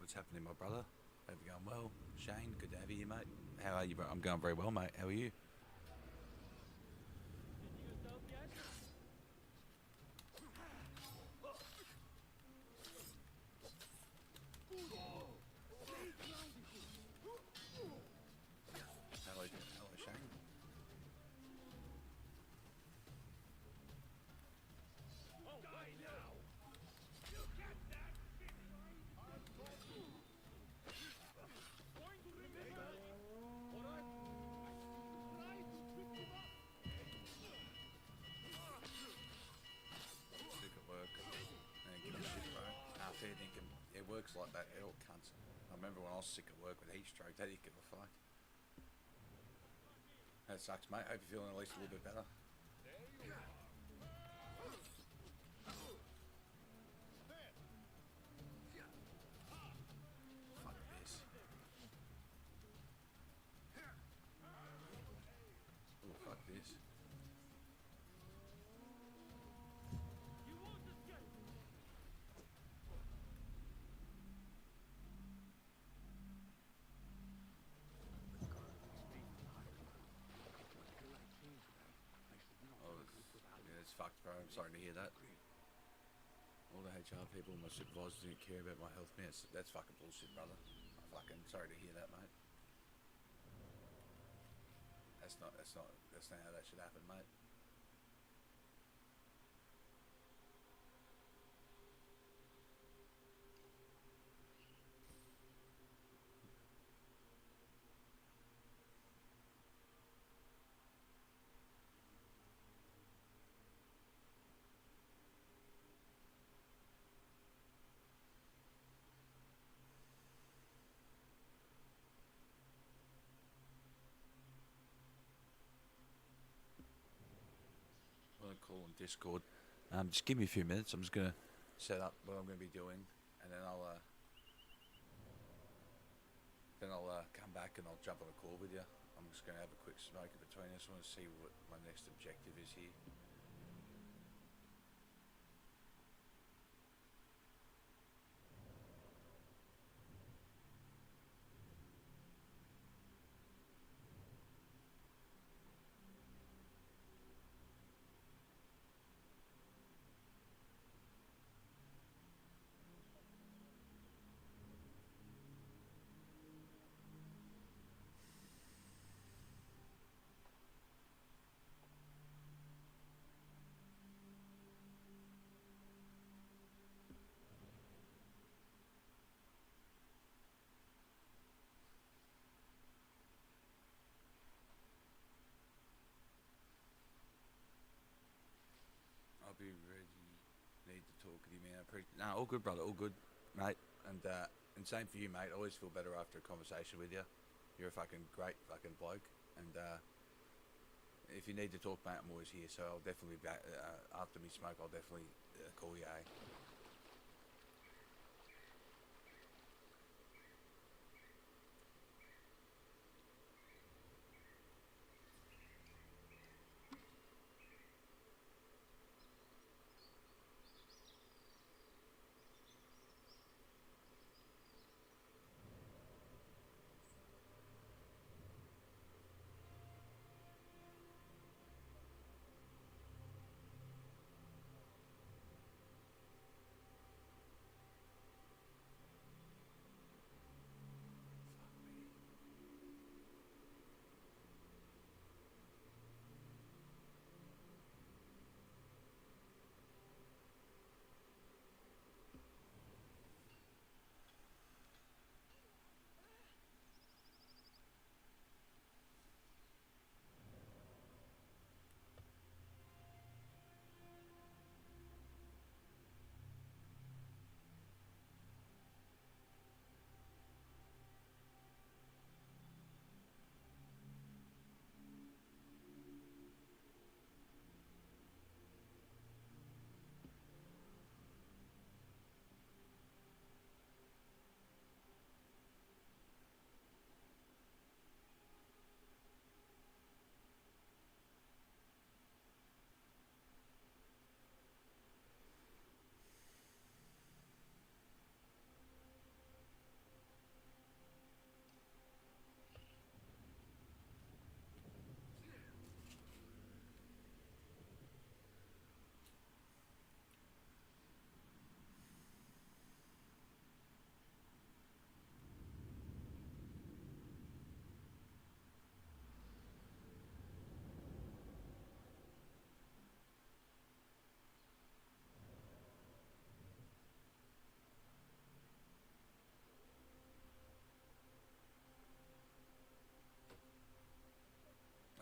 What's happening, my brother? Hope you're going well. Shane, good to have you here, mate. How are you, bro? I'm going very well, mate. How are you? Hello, Shane. Sick at work. And give a shit, bro. Nah, fair dinkum. It works like that. It all cunts. I remember when I was sick at work with heat stroke, they didn't give a fuck. That sucks, mate. Hope you're feeling at least a little bit better. Fuck this. Oh, fuck this. Oh, yeah, it's fucked, bro. I'm sorry to hear that. All the HR people and my supervisors didn't care about my health, man. That's fucking bullshit, brother. I'm fucking sorry to hear that, mate. That's not how that should happen, mate. I'm gonna call on Discord. Just give me a few minutes. I'm just gonna set up what I'm gonna be doing, and then I'll come back and I'll jump on a call with you. I'm just gonna have a quick smoke in between us. I want to see what my next objective is here. I'll be ready. Need to talk with you, man. Nah, all good, brother. All good, mate. And same for you, mate. I always feel better after a conversation with you. You're a fucking great fucking bloke. And if you need to talk, mate, I'm always here. So I'll definitely be back after me smoke. I'll definitely call you. Eh?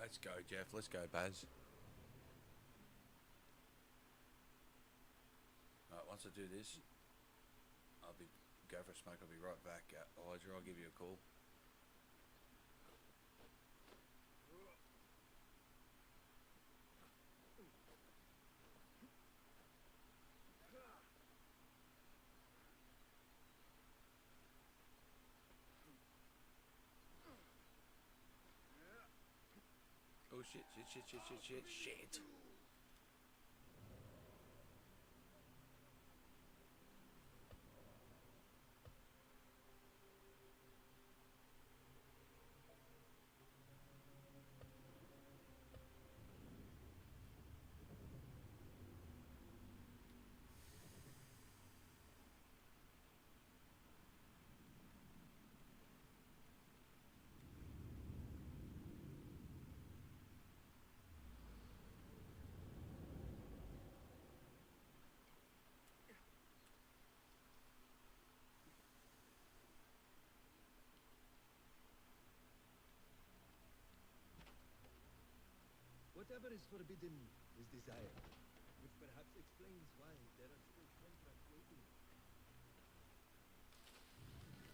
Let's go, Jeff. Let's go, Baz. Right, once I do this, I'll be go for a smoke. I'll be right back. Elijah, I'll give you a call. Oh shit! Shit! Whatever is forbidden is desired, which perhaps explains why there are still contracts waiting.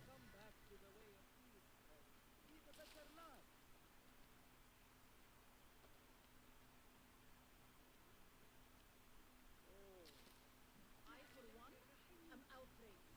Come back to the way of peace and lead a better life. I, for one, am outraged.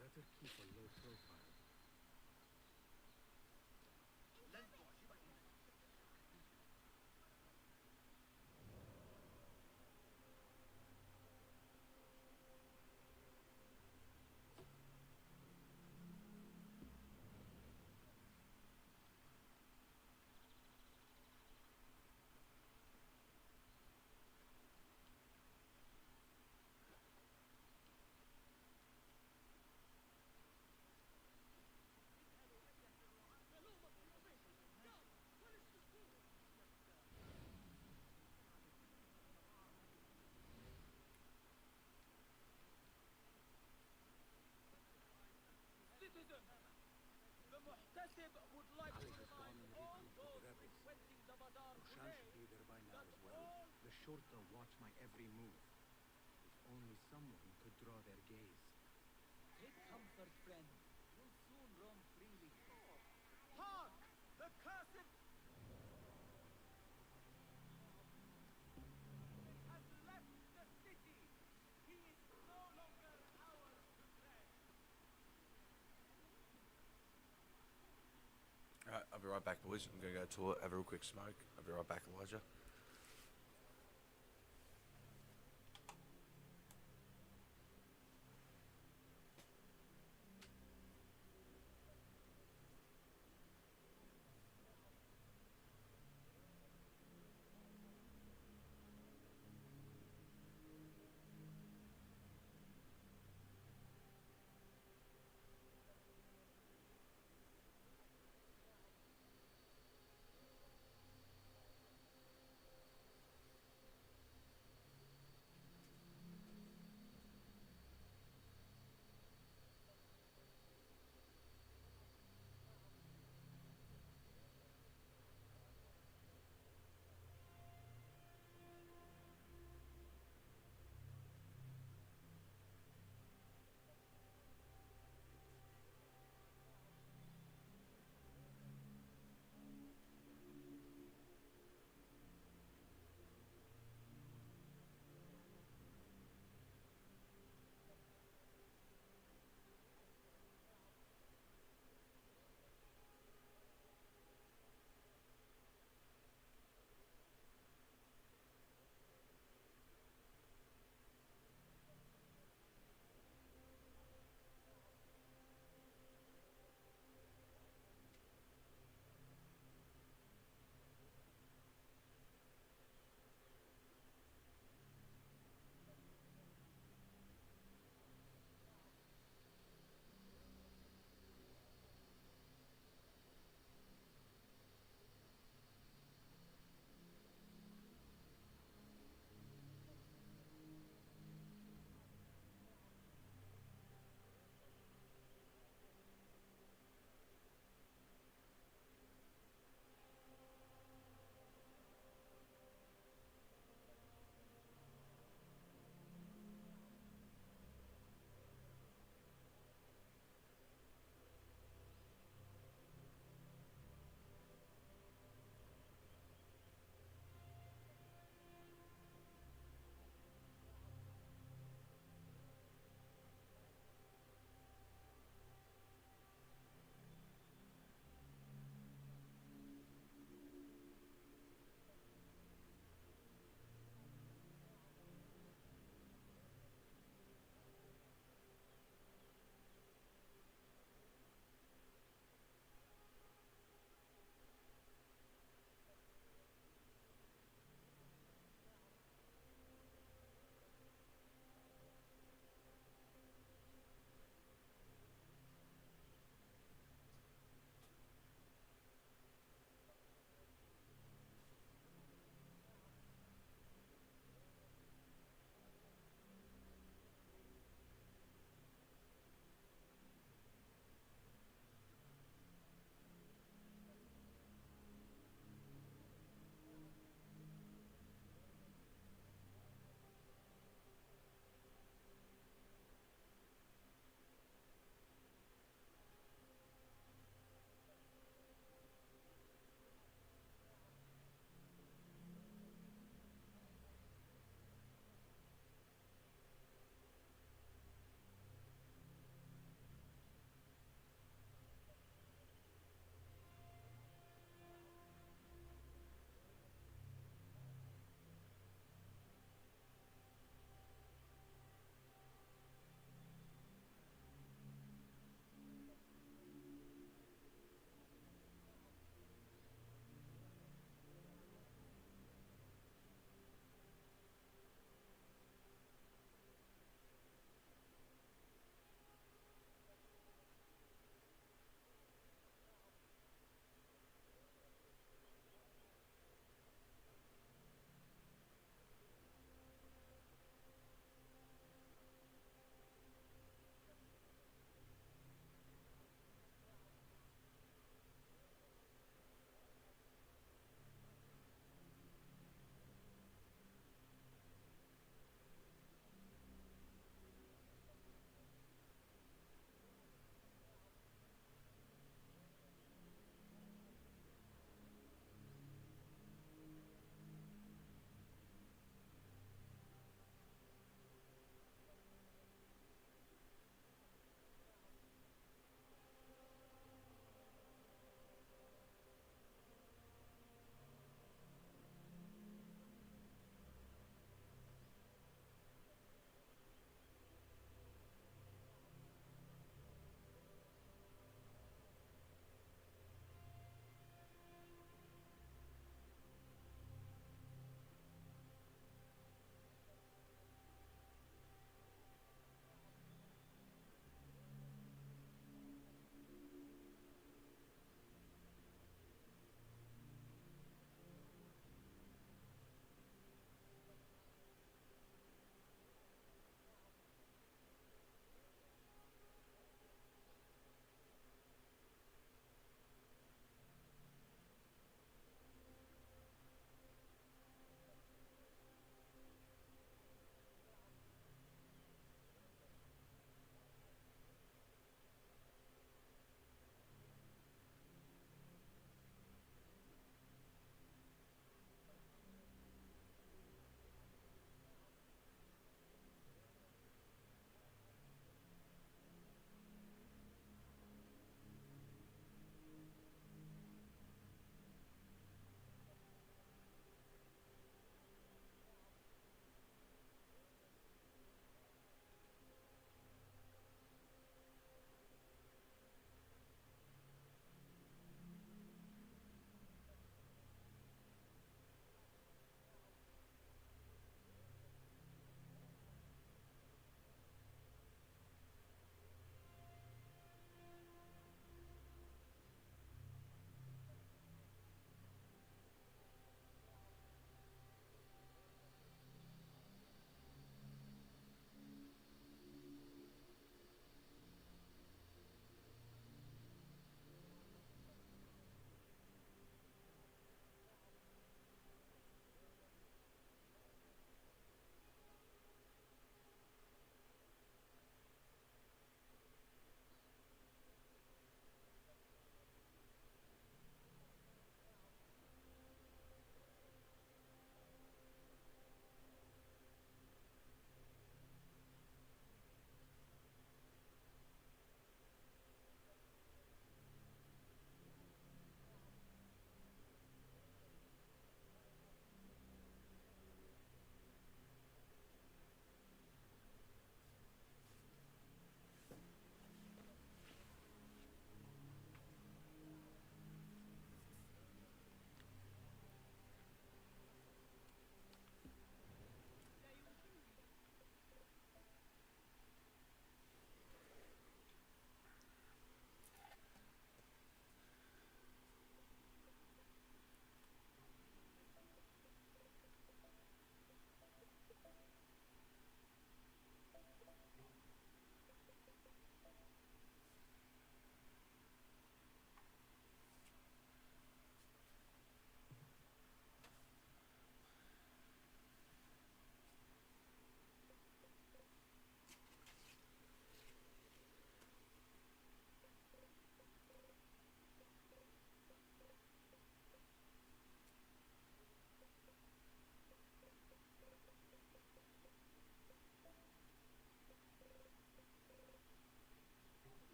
Better keep a low profile. Citizen, the Muhtasib would like to remind all those frequenting the bazaar Roshan today should be there by now that as well. all The Shorta watch my every move. If only someone could draw their gaze. take comfort, friend. You'll soon roam freely. Hark! The cursed has left the city. He is no longer ours to tread. Alright, I'll be right back, boys. I'm gonna go to toilet, have a real quick smoke. I'll be right back, Elijah.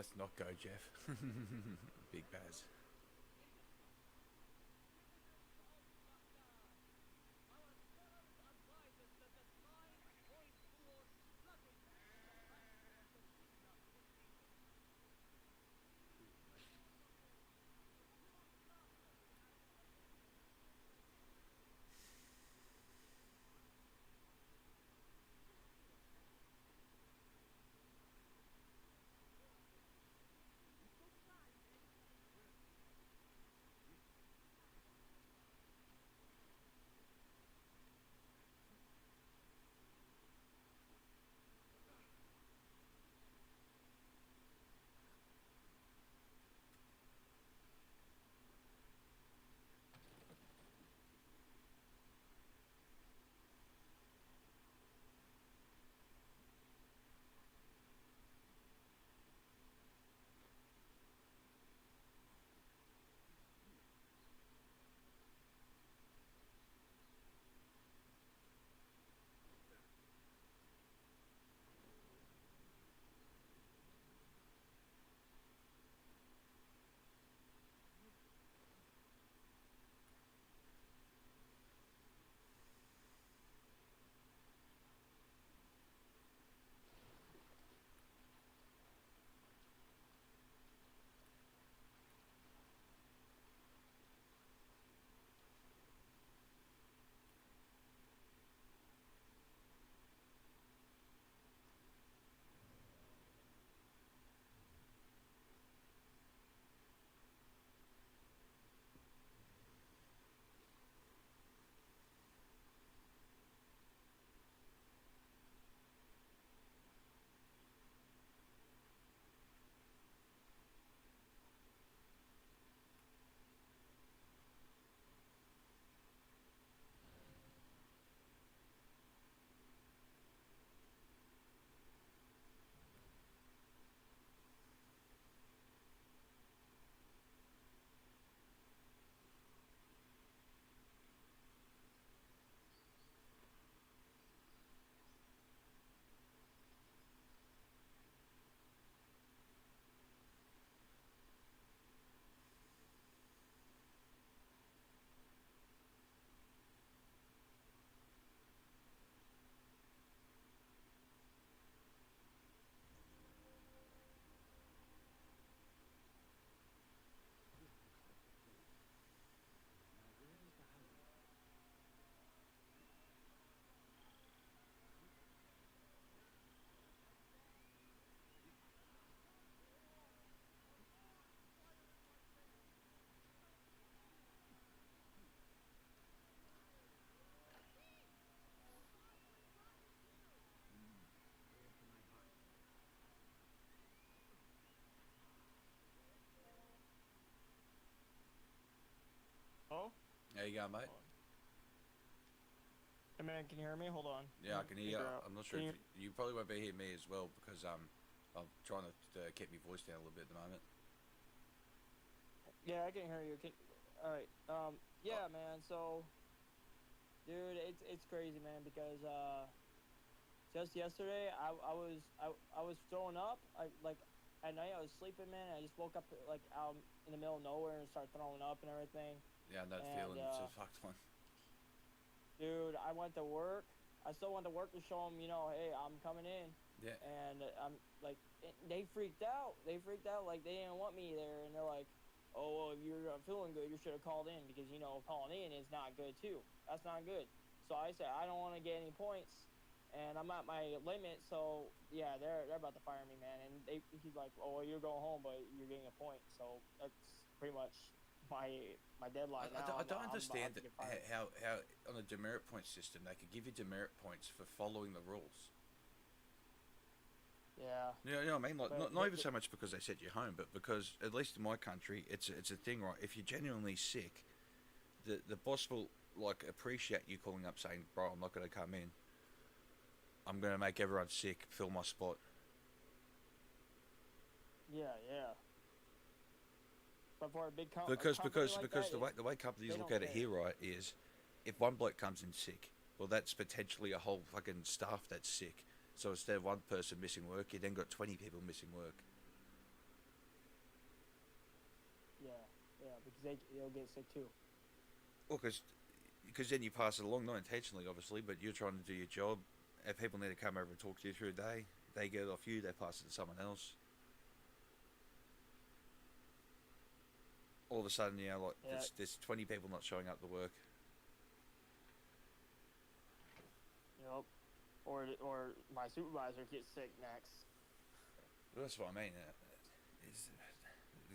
Let's not go, Jeff. Big Baz. Oh? There you go, mate. Hey man, can you hear me? Hold on. Yeah, I can hear you. Figure out. I'm not sure Can if you probably won't be hearing me as well because I'm trying to keep my voice down a little bit at the moment. Yeah, I can hear you. All right. Yeah, man. So, dude, it's crazy, man, because just yesterday I was throwing up. At night I was sleeping, man. And I just woke up like out in the middle of nowhere and started throwing up and everything. Yeah, that And, feeling. It's a fucked one. Dude, I went to work. I still went to work to show them, hey, I'm coming in. Yeah. And I'm like, they freaked out. They freaked out like they didn't want me there. And they're like, oh, well, if you're feeling good, you should have called in because, calling in is not good too. That's not good. So I said, I don't want to get any points. And I'm at my limit. So, yeah, they're about to fire me, man. And he's like, oh, well, you're going home, but you're getting a point. So that's pretty much my deadline now. I don't I'm understand about to get fired. how on a demerit point system they could give you demerit points for following the rules. Yeah. You know what I mean? Like, But- not even so much because they sent you home, but because at least in my country, it's a thing, right? If you're genuinely sick, the boss will like appreciate you calling up saying, "Bro, I'm not going to come in. I'm going to make everyone sick. Fill my spot." Yeah. But for a big Because like the way companies they look don't at it care. here, right, is if one bloke comes in sick, well, that's potentially a whole fucking staff that's sick. So instead of one person missing work, you then got 20 people missing work. they'll get sick too. Well, because then you pass it along, not intentionally, obviously, but you're trying to do your job. If people need to come over and talk to you through the day, they get it off you, they pass it to someone else. All of a sudden, like Yeah. there's 20 people not showing up to work. Yep. Or my supervisor gets sick next. Well, that's what I mean.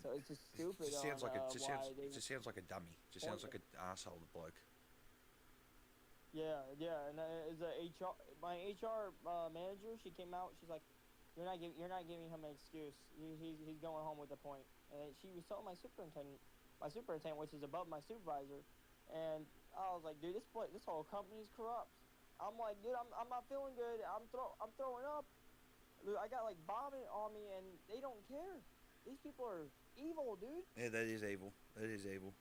So it's just stupid. Just sounds like why they just sounds like a dummy. Just sounds like an asshole, the bloke. Yeah, and as a HR, my HR manager, she came out. She's like, "You're not giving him an excuse. He's going home with a point." And she was telling my superintendent, which is above my supervisor, and I was like, "Dude, this whole company's corrupt." I'm like, "Dude, I'm not feeling good. I'm throwing up. Dude, I got like vomit on me, and they don't care. These people are evil, dude. Yeah, that is evil. That is evil.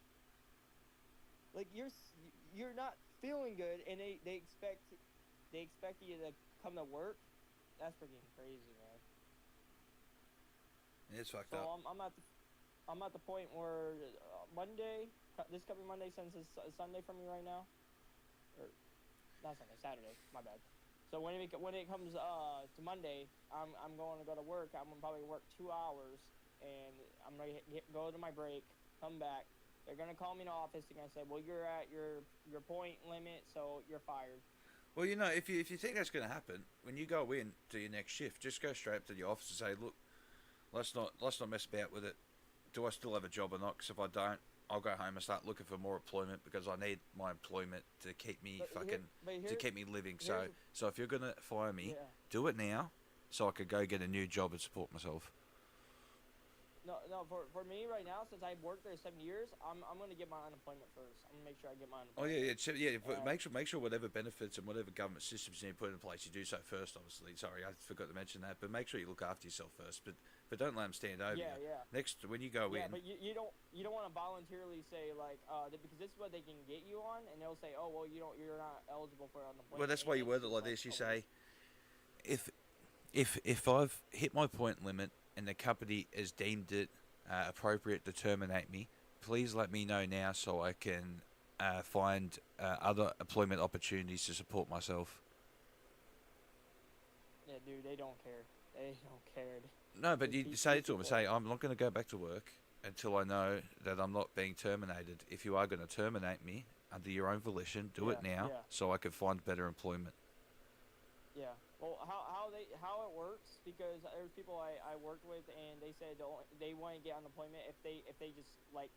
Like you're not feeling good, and they expect you to come to work. That's freaking crazy, man. It's fucked So up. I'm at the point where Monday, this coming Monday, since it's Sunday for me right now, or not Sunday, Saturday. My bad. So when it comes to Monday, I'm going to go to work. I'm gonna probably work 2 hours, and I'm gonna go to my break, come back. They're gonna call me in the office. They're gonna say, "Well, you're at your point limit, so you're fired." Well, if you think that's going to happen, when you go in to your next shift, just go straight up to the office and say, "Look, let's not mess about with it. Do I still have a job or not? Because if I don't, I'll go home and start looking for more employment because I need my employment to keep me to keep me living. So if you're gonna fire me, do it now, so I could go get a new job and support myself." No. For me right now, since I've worked there 7 years, I'm gonna get my unemployment first. I'm gonna make sure I get my Oh unemployment. yeah. But make sure whatever benefits and whatever government systems you need to put in place, you do so first. Obviously, sorry, I forgot to mention that. But make sure you look after yourself first. But don't let them stand over you. Yeah. Next, when you go in. Yeah, but you don't want to voluntarily say like because this is what they can get you on, and they'll say, "Oh well, you're not eligible for unemployment." Well, that's why you word it like this. You say, if I've hit my point limit and the company has deemed it appropriate to terminate me, please let me know now so I can find other employment opportunities to support myself. Yeah, dude, they don't care. They don't care. No, but you say it to them. Say, "I'm not going to go back to work until I know that I'm not being terminated. If you are going to terminate me under your own volition, do it now so I can find better employment." Yeah. Well, how it works, because there's people I worked with, and they said they want to get unemployment if they just like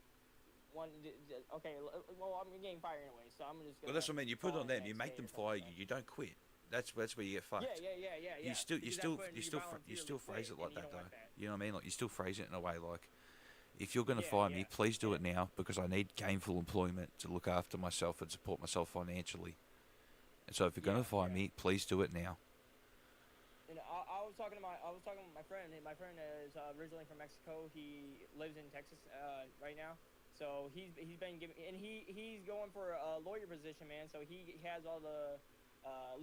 want to, okay. Well, I'm getting fired anyway, so I'm just. Well, that's what I mean. You put it on them. You make them fire you. You don't quit. That's where you get fucked. Yeah. You still phrase it like that though. You know what I mean? Like you still phrase it in a way like, if you're going to fire me, please do it now because I need gainful employment to look after myself and support myself financially. And so if you're going to fire me, please do it now. And I was talking to my friend. My friend is originally from Mexico. He lives in Texas right now. So he's been given, and he's going for a lawyer position, man. So he has all the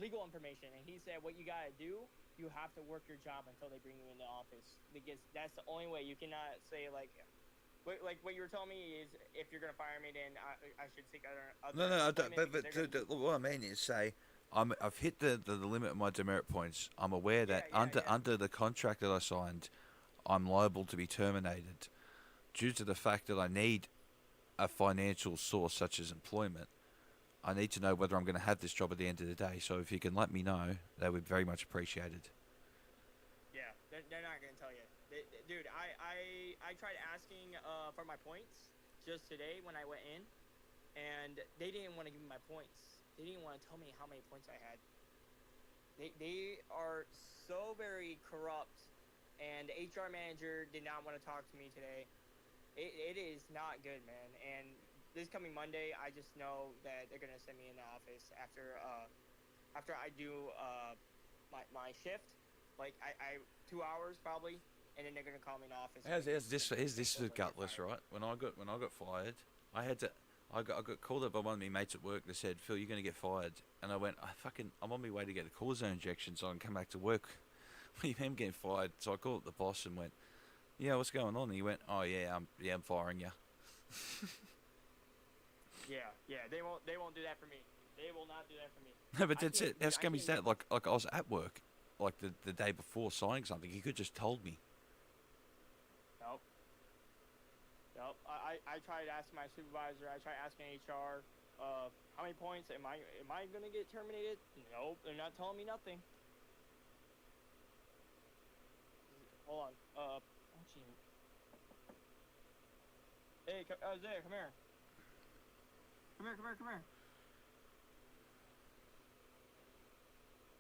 legal information, and he said what you gotta do, you have to work your job until they bring you in the office, because that's the only way. You cannot say like what you were telling me is if you're gonna fire me, then I should seek other. No, I don't. But what I mean is say, I've hit the limit of my demerit points. I'm aware that under the contract that I signed, I'm liable to be terminated due to the fact that I need a financial source such as employment. I need to know whether I'm going to have this job at the end of the day. So if you can let me know, that would be very much appreciated. Yeah, they're not going to tell you. Dude, I tried asking for my points just today when I went in, and they didn't want to give me my points. They didn't want to tell me how many points I had. They are so very corrupt, and the HR manager did not want to talk to me today. It is not good, man. And this coming Monday, I just know that they're gonna send me in the office after I do my shift, like I 2 hours probably, and then they're gonna call me in the office. Here's this is gutless, right? When I got fired, I got called up by one of my mates at work that said, "Phil, you're gonna get fired," and I went, I'm on my way to get a cortisone injection so I can come back to work. What do you mean I'm getting fired? So I called up the boss and went, "Yeah, what's going on?" And he went, "Oh yeah, I'm firing you." Yeah, they won't do that for me. They will not do that for me. No, but I that's can't, it. How dude, I scummy is can't. that? Like I was at work, like the day before signing something. He could just told me. Nope. Nope. I tried asking my supervisor. I tried asking HR. How many points am I gonna get terminated? Nope. They're not telling me nothing. Hold on. Actually, hey, Isaiah, come here. Come here.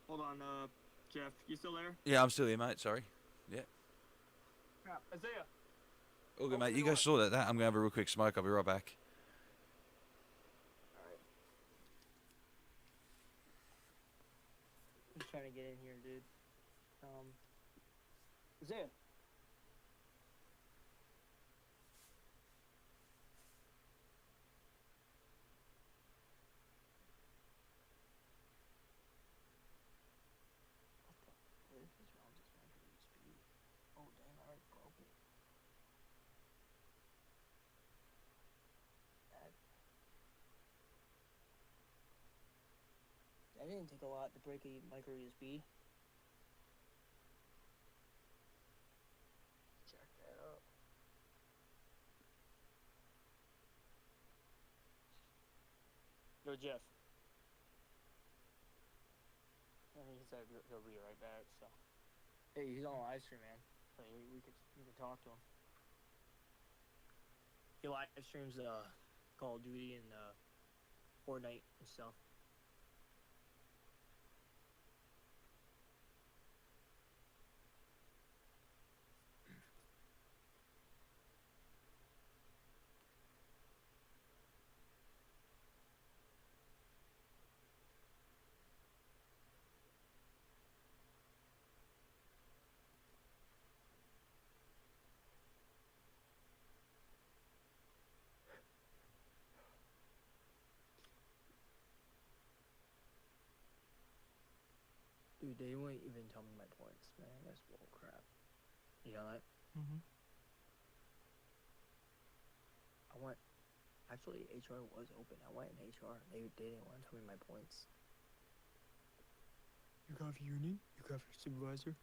Hold on, Jeff, you still there? Yeah, I'm still here, mate. Sorry. Yeah. Yeah. Isaiah. All good, Open mate. the You go door. sort that. I'm gonna have a real quick smoke. I'll be right back. Alright. I'm just trying to get in here, dude. Isaiah. What is wrong with this man? Speed. Oh, damn, I already broke it. That didn't take a lot to break a micro USB. Check that out. Yo, Jeff. He said he'll be right back, so. Hey, he's on live stream, man. So we can talk to him. He live streams Call of Duty and Fortnite and stuff. Dude, they wouldn't even tell me my points, man. That's bull crap. You know that? Mm-hmm. Actually, HR was open. I went in HR. They didn't want to tell me my points. You got your union? You got your supervisor?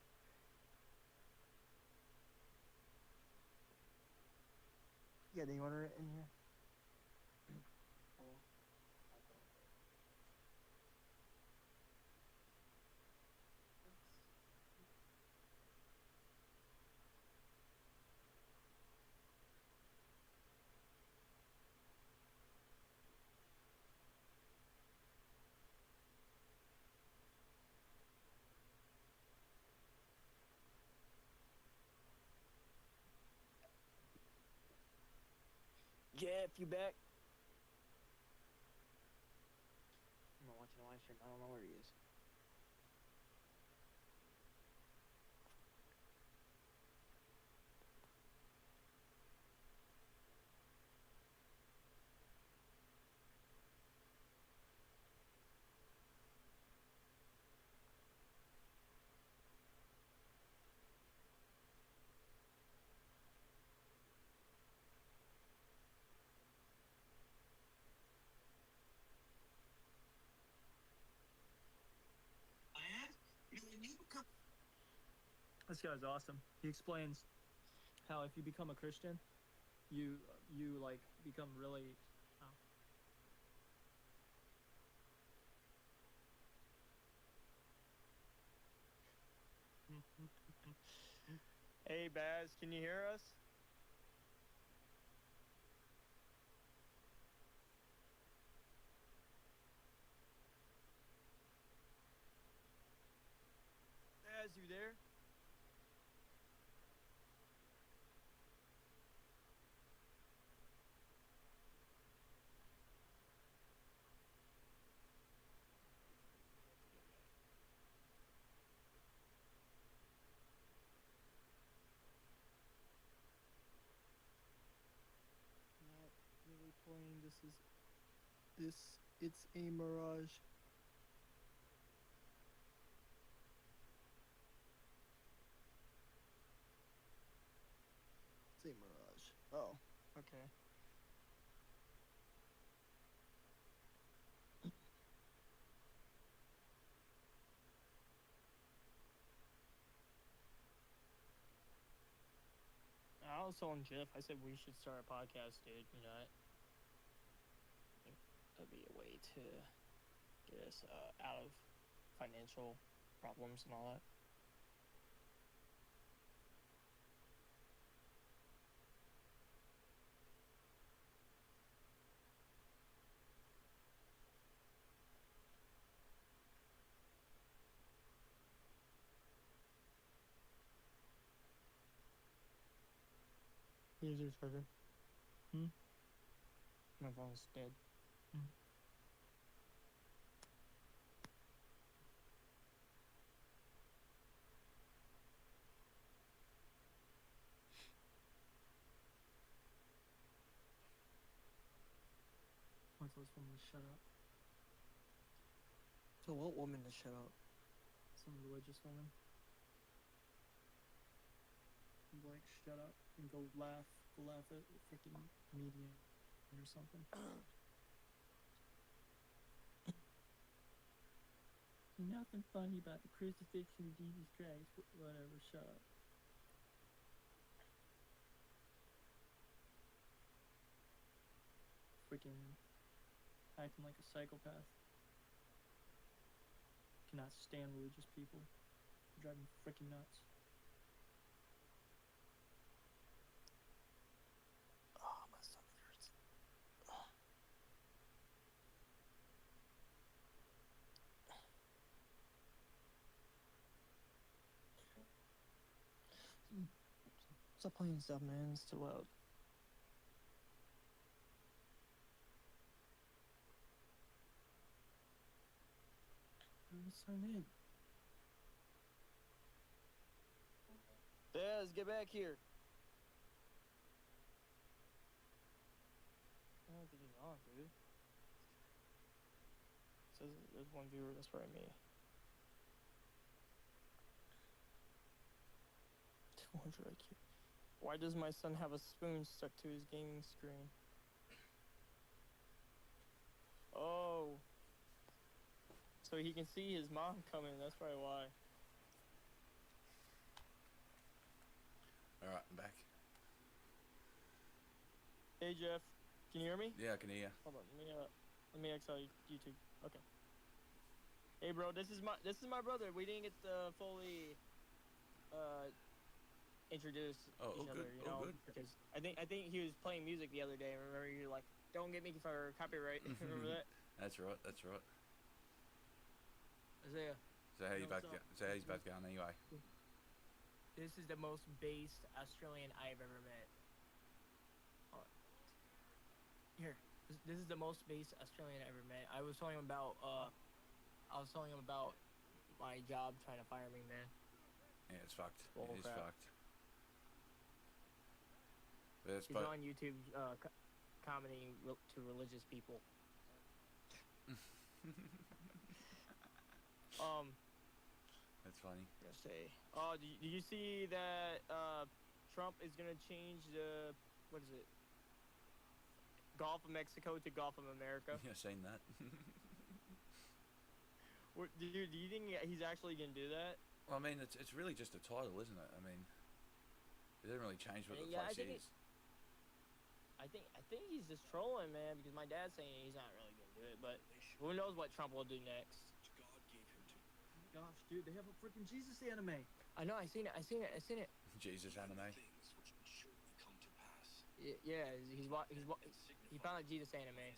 Yeah, they order it in here. Jeff, you back? I'm not watching the live stream. I don't know where he is. This guy's awesome. He explains how if you become a Christian, you like become really. Oh. Hey Baz, can you hear us? Baz, you there? Not really playing. It's a mirage. It's a mirage. Oh, okay. was telling Jeff, I said we should start a podcast, dude. You know, I think that'd be a way to get us out of financial problems and all that. Here's your charger. My phone's dead. I told this woman to shut up. So what woman to shut up? Some religious woman. Like, shut up and go laugh at the freaking medium or something. Nothing funny about the crucifixion of Jesus Christ. Whatever, shut up. Freaking acting like a psychopath. Cannot stand religious people. They drive me freaking nuts. Oh, my stomach hurts. Stop playing stuff, man. It's too loud. Let's sign in. Daz, get back here. I don't think he's on, dude. It says there's one viewer, that's probably me. 200 IQ. Why does my son have a spoon stuck to his gaming screen? Oh. So he can see his mom coming, that's probably why. Alright, I'm back. Hey Jeff, can you hear me? Yeah, I can hear you. Hold on, let me exile YouTube. Okay. Hey bro, this is my brother. We didn't get fully introduce each other, you know, because I think he was playing music the other day. Remember, you're like, don't get me for copyright. Remember that? That's right. Isaiah. So how you both going anyway? This is the most based Australian I've ever met. Here, this is the most based Australian I ever met. I was telling him about my job trying to fire me, man. Yeah, it's fucked. Bull It is crap. fucked. But it's He's on YouTube comedy to religious people. That's funny. Let's say. Did you see that Trump is gonna change the what is it? Gulf of Mexico to Gulf of America? Yeah, seen that. Do you think he's actually gonna do that? Well, I mean, it's really just a title, isn't it? I mean, it doesn't really change what the place is. I think he's just trolling, man, because my dad's saying he's not really gonna do it, but who knows what Trump will do next? Gosh, dude, they have a freaking Jesus anime. I know, I seen it. Jesus anime. Yeah, he found a Jesus anime.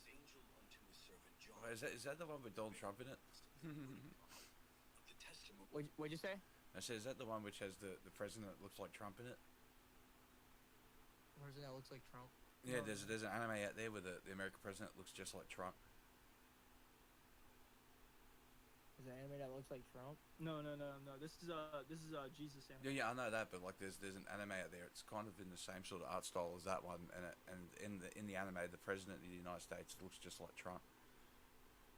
Oh, is that the one with Donald Trump in it? What'd you say? I said, is that the one which has the president that looks like Trump in it? Where's it that looks like Trump? Yeah, there's an anime out there where the American president looks just like Trump. Is there an anime that looks like Trump? No. This is Jesus anime. Yeah, I know that, but like there's an anime out there. It's kind of in the same sort of art style as that one, and in the anime, the president of the United States looks just like Trump.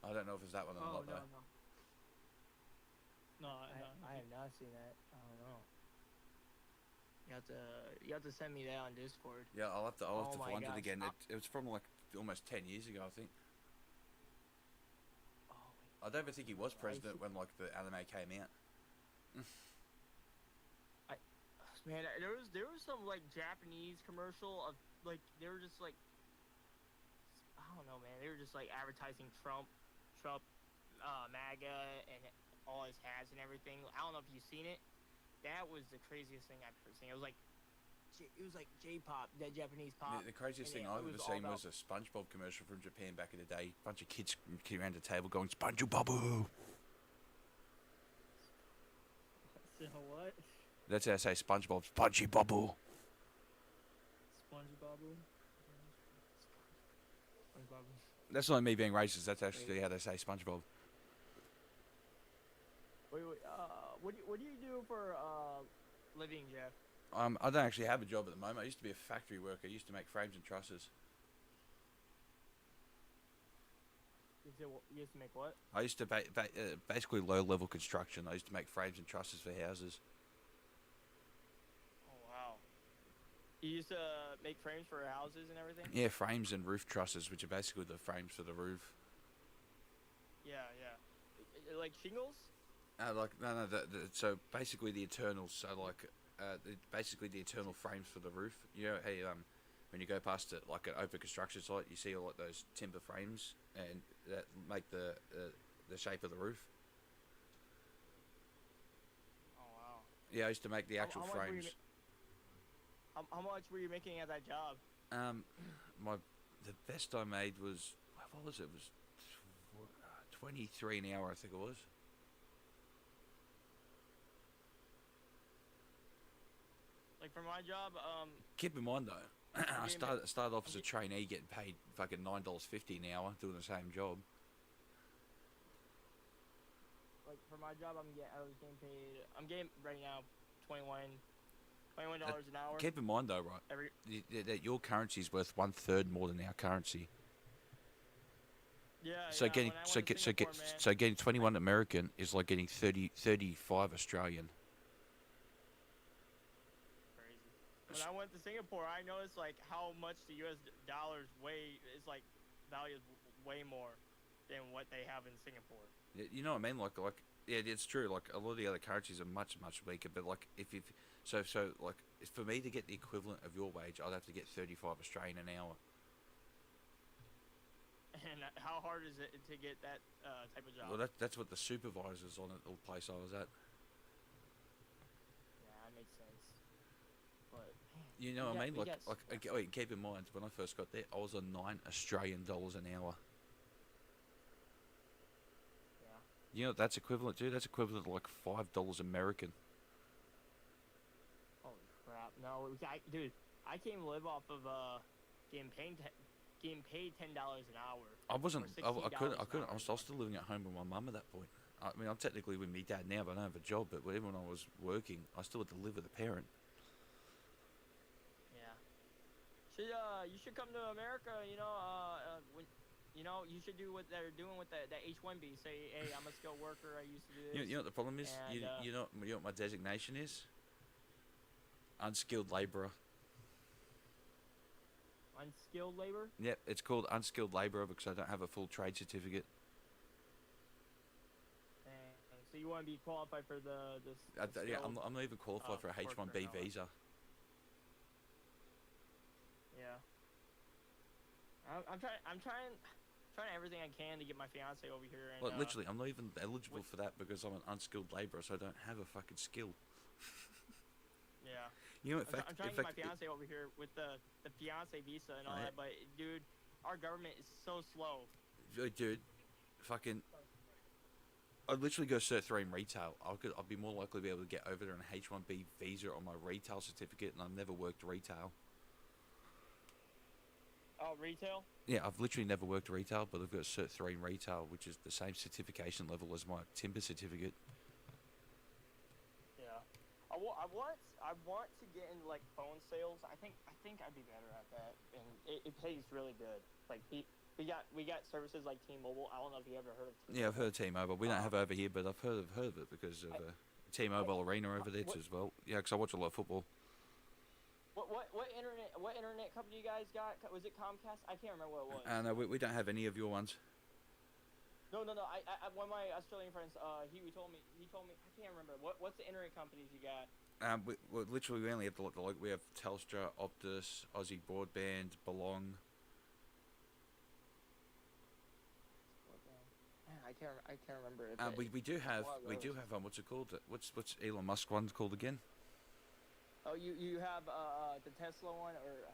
I don't know if it's that one or not though. No, I have not seen that. I don't know. You have to send me that on Discord. Yeah, I'll have to find gosh. it again. It was from like almost 10 years ago, I think. Oh, I don't even think he was president when like the anime came out. Man, there was some like Japanese commercial of like they were just like I don't know, man. They were just like advertising Trump, MAGA, and all his hats and everything. I don't know if you've seen it. That was the craziest thing I've ever seen. It was like J-pop, that Japanese pop. The craziest thing and I've ever seen was a SpongeBob commercial from Japan back in the day. Bunch of kids around the table going, SpongeBob. So what? That's how I say SpongeBob. SpongeBob. SpongeBob. That's not me being racist. That's actually how they say SpongeBob. Wait. What do you do for living, Jeff? I don't actually have a job at the moment. I used to be a factory worker. I used to make frames and trusses. You used to make what? I used to basically low-level construction. I used to make frames and trusses for houses. Oh wow. You used to make frames for houses and everything? Yeah, frames and roof trusses, which are basically the frames for the roof. Yeah. Like shingles? No. So basically the internals. So like, basically the internal frames for the roof. You know, hey, when you go past it, like an open construction site, you see all like those timber frames and that make the shape of the roof. Oh wow. Yeah, I used to make the actual frames. How much were you making at that job? The best I made was what was it? It was 23 an hour, I think it was. Like for my job, Keep in mind though, I started off as a trainee, getting paid fucking $9.50 an hour, doing the same job. Like for my job, I'm getting right now $21 an hour. Keep in mind though, right? That your currency is worth 1/3 more than our currency. Yeah. So getting 21 American is like getting 35 Australian. When I went to Singapore, I noticed like how much the U.S. dollars values way more than what they have in Singapore. You know what I mean? Like yeah, it's true. Like a lot of the other currencies are much weaker. But like so like for me to get the equivalent of your wage, I'd have to get 35 Australian an hour. And how hard is it to get that type of job? Well, that's what the supervisors on the place I was at. Yeah, that makes sense. But you know what I mean? Wait, keep in mind when I first got there, I was on $9 Australian an hour. Yeah. You know what that's equivalent to? That's equivalent to like $5 American. Holy crap! No, dude, I can't live off of getting paid $10 an hour. I wasn't. I couldn't. I was $16 still living at home with my mum at that point. I mean, I'm technically with me dad now, but I don't have a job. But even when I was working, I still had to live with a parent. You should come to America. You should do what they're doing with the H-1B. Say, hey, I'm a skilled worker. I used to do this. You know what the problem is? And, you know what my designation is? Unskilled labourer. Unskilled labor? Yep, it's called unskilled labourer because I don't have a full trade certificate. So you want to be qualified for Yeah, I'm not even qualified for a H-1B visa. Yeah. I'm trying everything I can to get my fiance over here. And, Like literally, I'm not even eligible for that because I'm an unskilled labourer, so I don't have a fucking skill. Yeah. You know, I'm trying to get my fiance over here with the fiance visa and all that, but dude, our government is so slow. Dude, fucking. I'd literally go Cert 3 in retail. I'd be more likely to be able to get over there on a H-1B visa on my retail certificate, and I've never worked retail. Oh, retail? Yeah, I've literally never worked retail, but I've got Cert 3 in retail, which is the same certification level as my timber certificate. Yeah. I want to get into like phone sales. I think I'd be better at that, and it pays really good. Like we got services like T-Mobile. I don't know if you ever heard of T-Mobile. Yeah, I've heard of T-Mobile. We don't have it over here, but I've heard of it because of T-Mobile Arena over there too as well. Yeah, because I watch a lot of football. What internet company you guys got? Was it Comcast? I can't remember what it was. No, we don't have any of your ones. No. One of my Australian friends, he told me, I can't remember. What's the internet companies you got? We only have we have Telstra, Optus, Aussie Broadband, Belong. Man, I can't remember it. We do have what's it called? What's Elon Musk one called again? Oh, you have the Tesla one or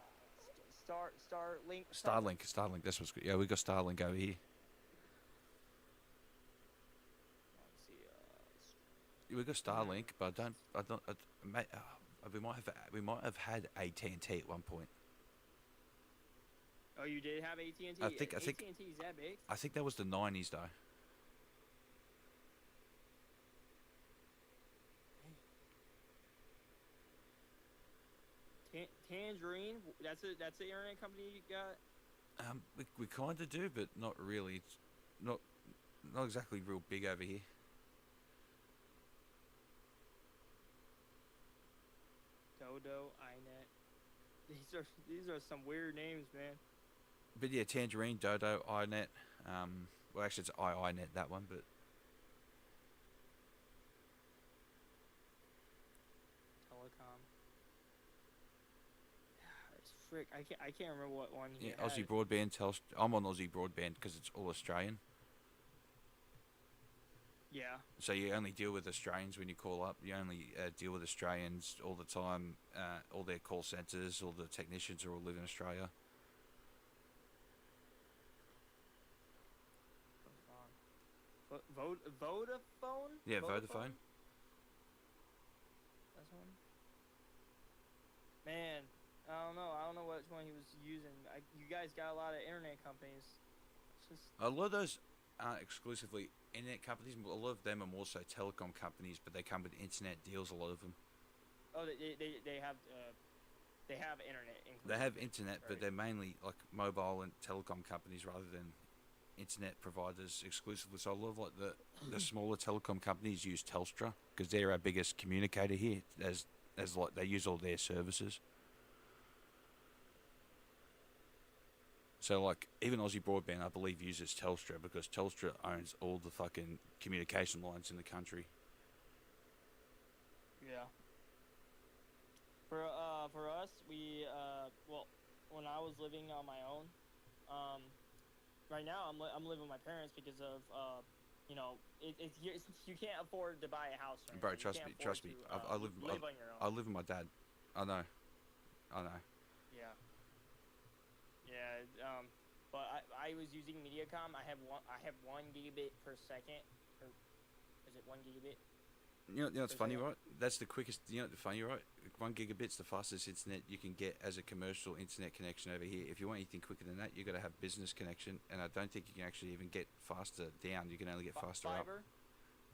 Starlink. Starlink. That's what's good. Yeah, we got Starlink over here. Let's see. We got Starlink, but we might have had AT&T at one point. Oh, you did have AT&T. I think AT&T is that big? I think that was the 90s though. Tangerine. That's the internet company you got. We kind of do, but not really. It's not exactly real big over here. Dodo, iNet. These are some weird names, man. But yeah, Tangerine, Dodo, iNet. Well, actually, it's iNet that one, but Telecom. It's frick. I can't remember what one. yeah, had. Aussie Broadband. I'm on Aussie Broadband because it's all Australian. Yeah. So you only deal with Australians when you call up. You only deal with Australians all the time. All their call centres, all the technicians are all live in Australia. Vodafone? Yeah, Vodafone. That's one. Man, I don't know which one he was using. You guys got a lot of internet companies. It's just A lot of those aren't exclusively internet companies. A lot of them are more so telecom companies, but they come with internet deals. A lot of them. oh they have internet. Included. They have internet, but Right. they're mainly like mobile and telecom companies rather than internet providers exclusively. So a lot of like the smaller telecom companies use Telstra because they're our biggest communicator here. As like they use all their services. So like even Aussie Broadband, I believe, uses Telstra because Telstra owns all the fucking communication lines in the country. Yeah. For us, we when I was living on my own, right now I'm living with my parents because of you can't afford to buy a house. Right Bro, now. You trust can't me. afford to, I live on your own. I live with my dad. I know. Yeah. Yeah. But I was using MediaCom. I have 1 gigabit per second. Or is it 1 gigabit? You know it's Per funny, second. right? That's the quickest. You know what's funny, right? 1 gigabit's the fastest internet you can get as a commercial internet connection over here. If you want anything quicker than that, you got to have business connection, and I don't think you can actually even get faster down. You can only get faster Fiber? up.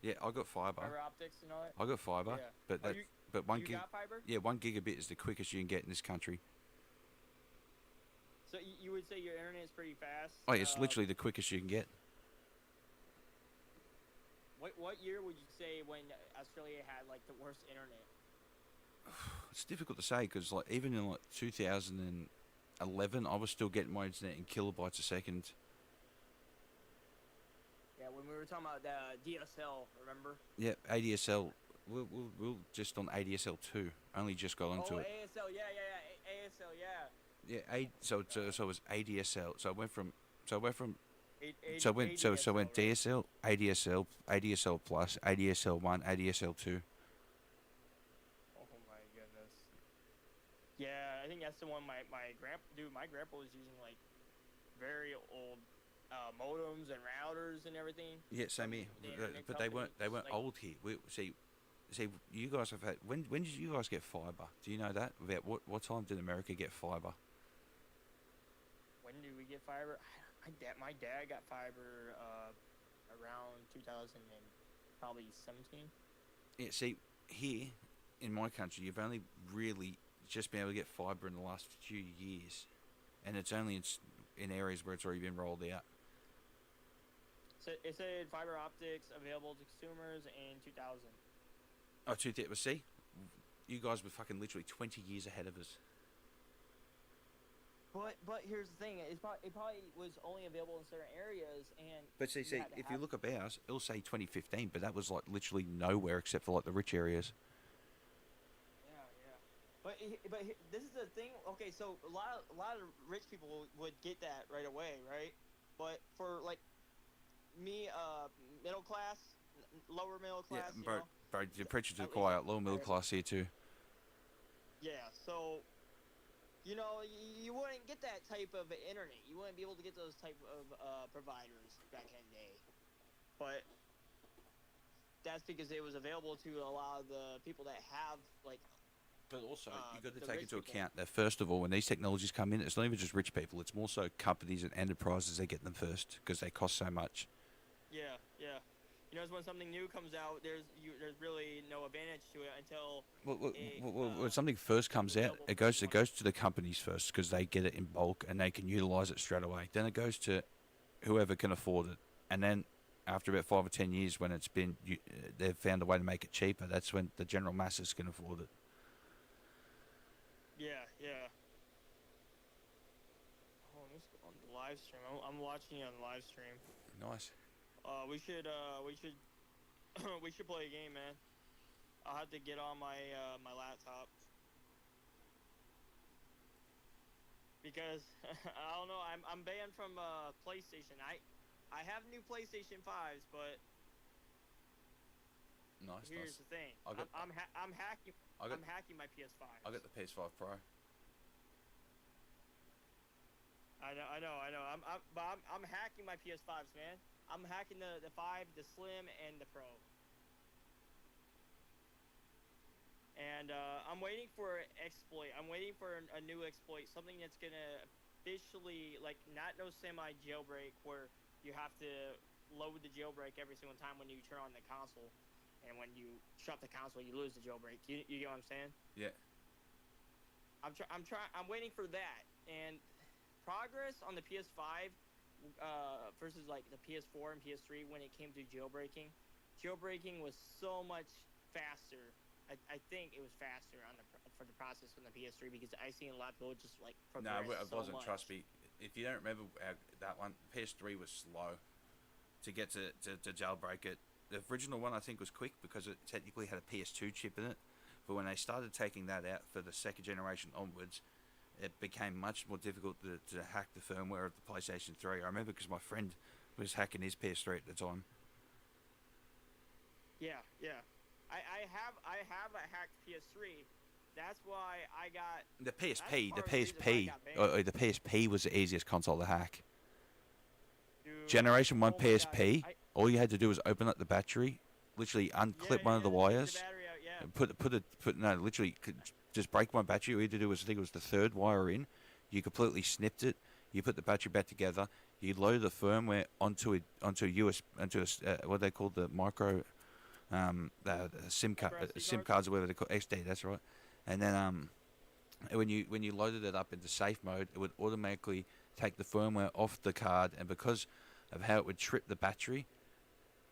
Yeah, I got fiber. Fiber optics and all that. I got fiber, Yeah. but Oh, that you- but one you gig. got fiber? Yeah, 1 gigabit is the quickest you can get in this country. So you would say your internet is pretty fast? Oh, yeah, it's literally the quickest you can get. What year would you say when Australia had like the worst internet? It's difficult to say because like even in like 2011, I was still getting my internet in kilobytes a second. Yeah, when we were talking about DSL, remember? Yeah, ADSL. We'll just on ADSL 2. Only just got onto it. ASL, yeah, ASL, yeah. Yeah, so it was ADSL. So it went from ADSL, went right? DSL, ADSL plus, ADSL 1, ADSL 2. Oh my goodness. Yeah, I think that's the one my grandpa was using like very old modems and routers and everything. Yeah, same here. The internet But they weren't companies, like- old here. We see you guys have had when did you guys get fiber? Do you know that? About what time did America get fiber? When did we get fiber? My dad got fiber around 2000 and probably 17. Yeah, see, here in my country, you've only really just been able to get fibre in the last few years, and it's only in areas where it's already been rolled out. So it said fiber optics available to consumers in 2000. Oh, well, see, you guys were fucking literally 20 years ahead of us. But here's the thing: it probably was only available in certain areas, and But see, you had to if you have. look up ours, it'll say 2015, but that was like literally nowhere except for like the rich areas. Yeah, yeah. This is the thing. Okay, so a lot of rich people would get that right away, right? But for like me, middle class, lower middle Yeah, class, you bro, know, you're preaching to the at least choir. Lower middle class here too. yeah. So you know, you wouldn't get that type of internet. You wouldn't be able to get those type of providers back in the day. But that's because it was available to a lot of the people that have like But also, you've got to the take rich into people. account that first of all, when these technologies come in, it's not even just rich people. It's more so companies and enterprises that get them first because they cost so much. Yeah, yeah. You know, when something new comes out, there's really no advantage to it until When something first becomes comes out, available it for goes everyone. to the companies first because they get it in bulk and they can utilize it straight away. Then it goes to whoever can afford it, and then after about 5 or 10 years, when they've found a way to make it cheaper, that's when the general masses can afford it. Yeah, yeah. Oh, let me just go on the live stream. I'm watching you on the live stream. Nice. We should we should play a game, man. I'll have to get on my laptop because I don't know. I'm banned from PlayStation. I have new PlayStation 5s, but Nice, here's nice. the thing. I got- I'm hacking. I got- I'm hacking my PS5. I got the PS5 Pro. I know. I'm hacking my PS5s, man. I'm hacking the 5, the Slim, and the Pro. And I'm waiting for an exploit. I'm waiting for a new exploit, something that's gonna officially, like, not no semi jailbreak where you have to load the jailbreak every single time when you turn on the console, and when you shut the console, you lose the jailbreak. You get what I'm saying? Yeah. I'm waiting for that. And progress on the PS5 versus like the PS4 and PS3 when it came to jailbreaking. Jailbreaking was so much faster. I think it was faster for the process on the PS3 because I seen a lot of people just like No, progress it so wasn't. much. Trust me. If you don't remember that one, PS3 was slow to get to jailbreak it. The original one I think was quick because it technically had a PS2 chip in it. But when they started taking that out for the second generation onwards, it became much more difficult to hack the firmware of the PlayStation 3. I remember because my friend was hacking his PS3 at the time. Yeah, yeah. I have a hacked PS3. That's why I got The that's PSP, the part of the reason why I PSP, got banned. the PSP was the easiest console to hack. Dude, Generation 1 oh my God. PSP, all you had to do was open up the battery, literally unclip one of the Take the wires, battery out, yeah. and literally just break one battery. All you had to do was, I think it was the third wire in, you completely snipped it, you put the battery back together, you load the firmware onto what they call the micro, SIM card, Micro SD SIM cards? cards or whatever they call XD. That's right. And then when you loaded it up into safe mode, it would automatically take the firmware off the card, and because of how it would trip the battery,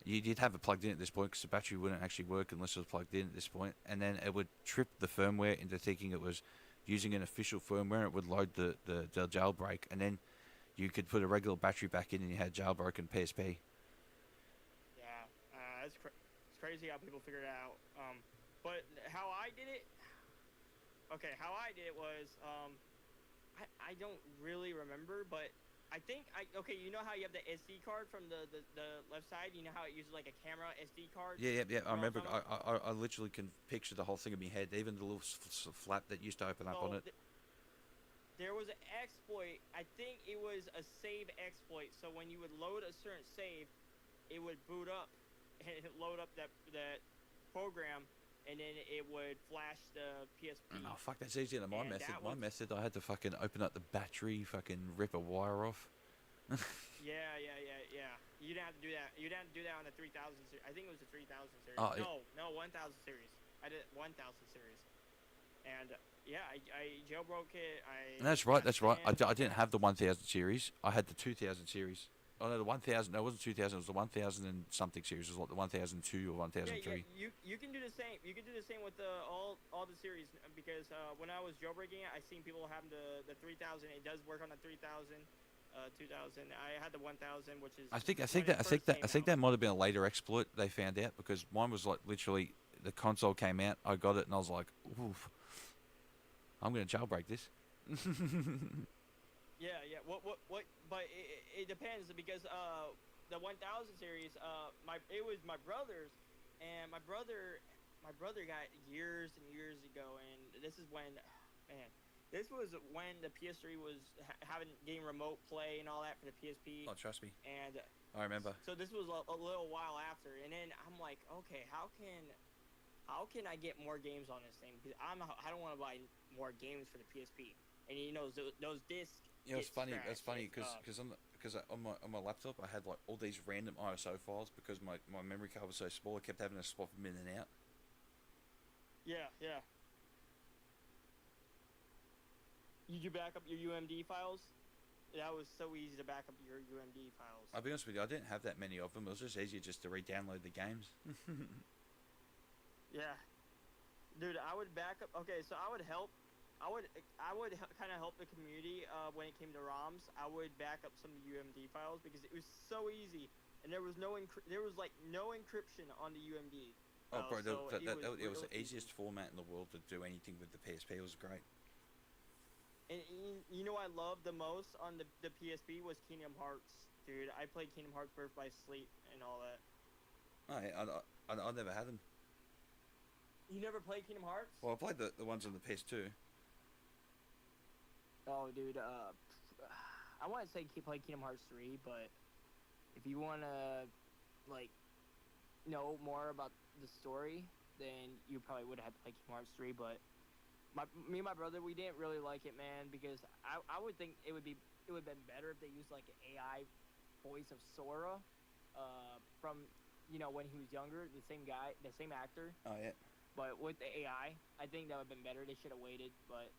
you'd have it plugged in at this point because the battery wouldn't actually work unless it was plugged in at this point, and then it would trip the firmware into thinking it was using an official firmware. It would load the jailbreak, and then you could put a regular battery back in and you had jailbroken PSP. Yeah, it's crazy how people figure it out. But how I did it, how I did it was, I don't really remember, but I think you know how you have the SD card from the left side? You know how it uses like a camera SD card? Yeah. You I know what I'm remember. talking about? I literally can picture the whole thing in my head, even the little flap that used to open up on it. There was an exploit. I think it was a save exploit. So when you would load a certain save, it would boot up and load up that program, and then it would flash the PSP. Oh fuck, that's easier than my And method. that My was- method, I had to fucking open up the battery, fucking rip a wire off. Yeah. You didn't have to do that. You didn't have to do that on the 3000 series. I think it was the 3000 series. Oh, no, 1000 series. I did 1000 series. And yeah, I jailbroke it. And that's right. I banned. didn't have the 1000 series. I had the 2000 series. Oh no, the 1000. No, it wasn't 2000. It was the 1000 and something series. It was like the 1002 or 1003. You can do the same. You can do the same with all the series because when I was jailbreaking it, I seen people having the 3000. It does work on the 3000, 2000. I had the 1000, which is. I think that might have been a later exploit they found out because mine was like literally the console came out, I got it, and I was like, oof, I'm gonna jailbreak this. Yeah. What? But it depends because the 1000 series, it was my brother's, and my brother got years and years ago, and this is when, man, this was when the PS3 was getting remote play and all that for the PSP. Oh, trust me, And I remember. so this was a little while after, and then I'm like, okay, how can I get more games on this thing? Because I don't want to buy more games for the PSP, and you know those discs. You know, it's funny. scratched. That's funny because on my laptop I had like all these random ISO files because my memory card was so small. I kept having to swap them in and out. Yeah. You back up your UMD files? That was so easy to back up your UMD files. I'll be honest with you, I didn't have that many of them. It was just easier just to re-download the games. Yeah, dude, I would back up. Okay, so I would kind of help the community when it came to ROMs. I would back up some UMD files because it was so easy, and there was no encryption on the UMD. Oh, bro, so it was the easiest format in the world to do anything with the PSP. It was great. And you know what I loved the most on the PSP was Kingdom Hearts, dude. I played Kingdom Hearts Birth by Sleep and all that. Oh, yeah, I never had them. You never played Kingdom Hearts? Well, I played the ones on the PS2. Oh, dude, I want to say play Kingdom Hearts 3, but if you want to, like, know more about the story, then you probably would have to play Kingdom Hearts 3, but me and my brother, we didn't really like it, man, because I would think it would have been better if they used, like, an AI voice of Sora, from, you know, when he was younger, the same actor. Oh, yeah. But with the AI, I think that would have been better. They should have waited, but...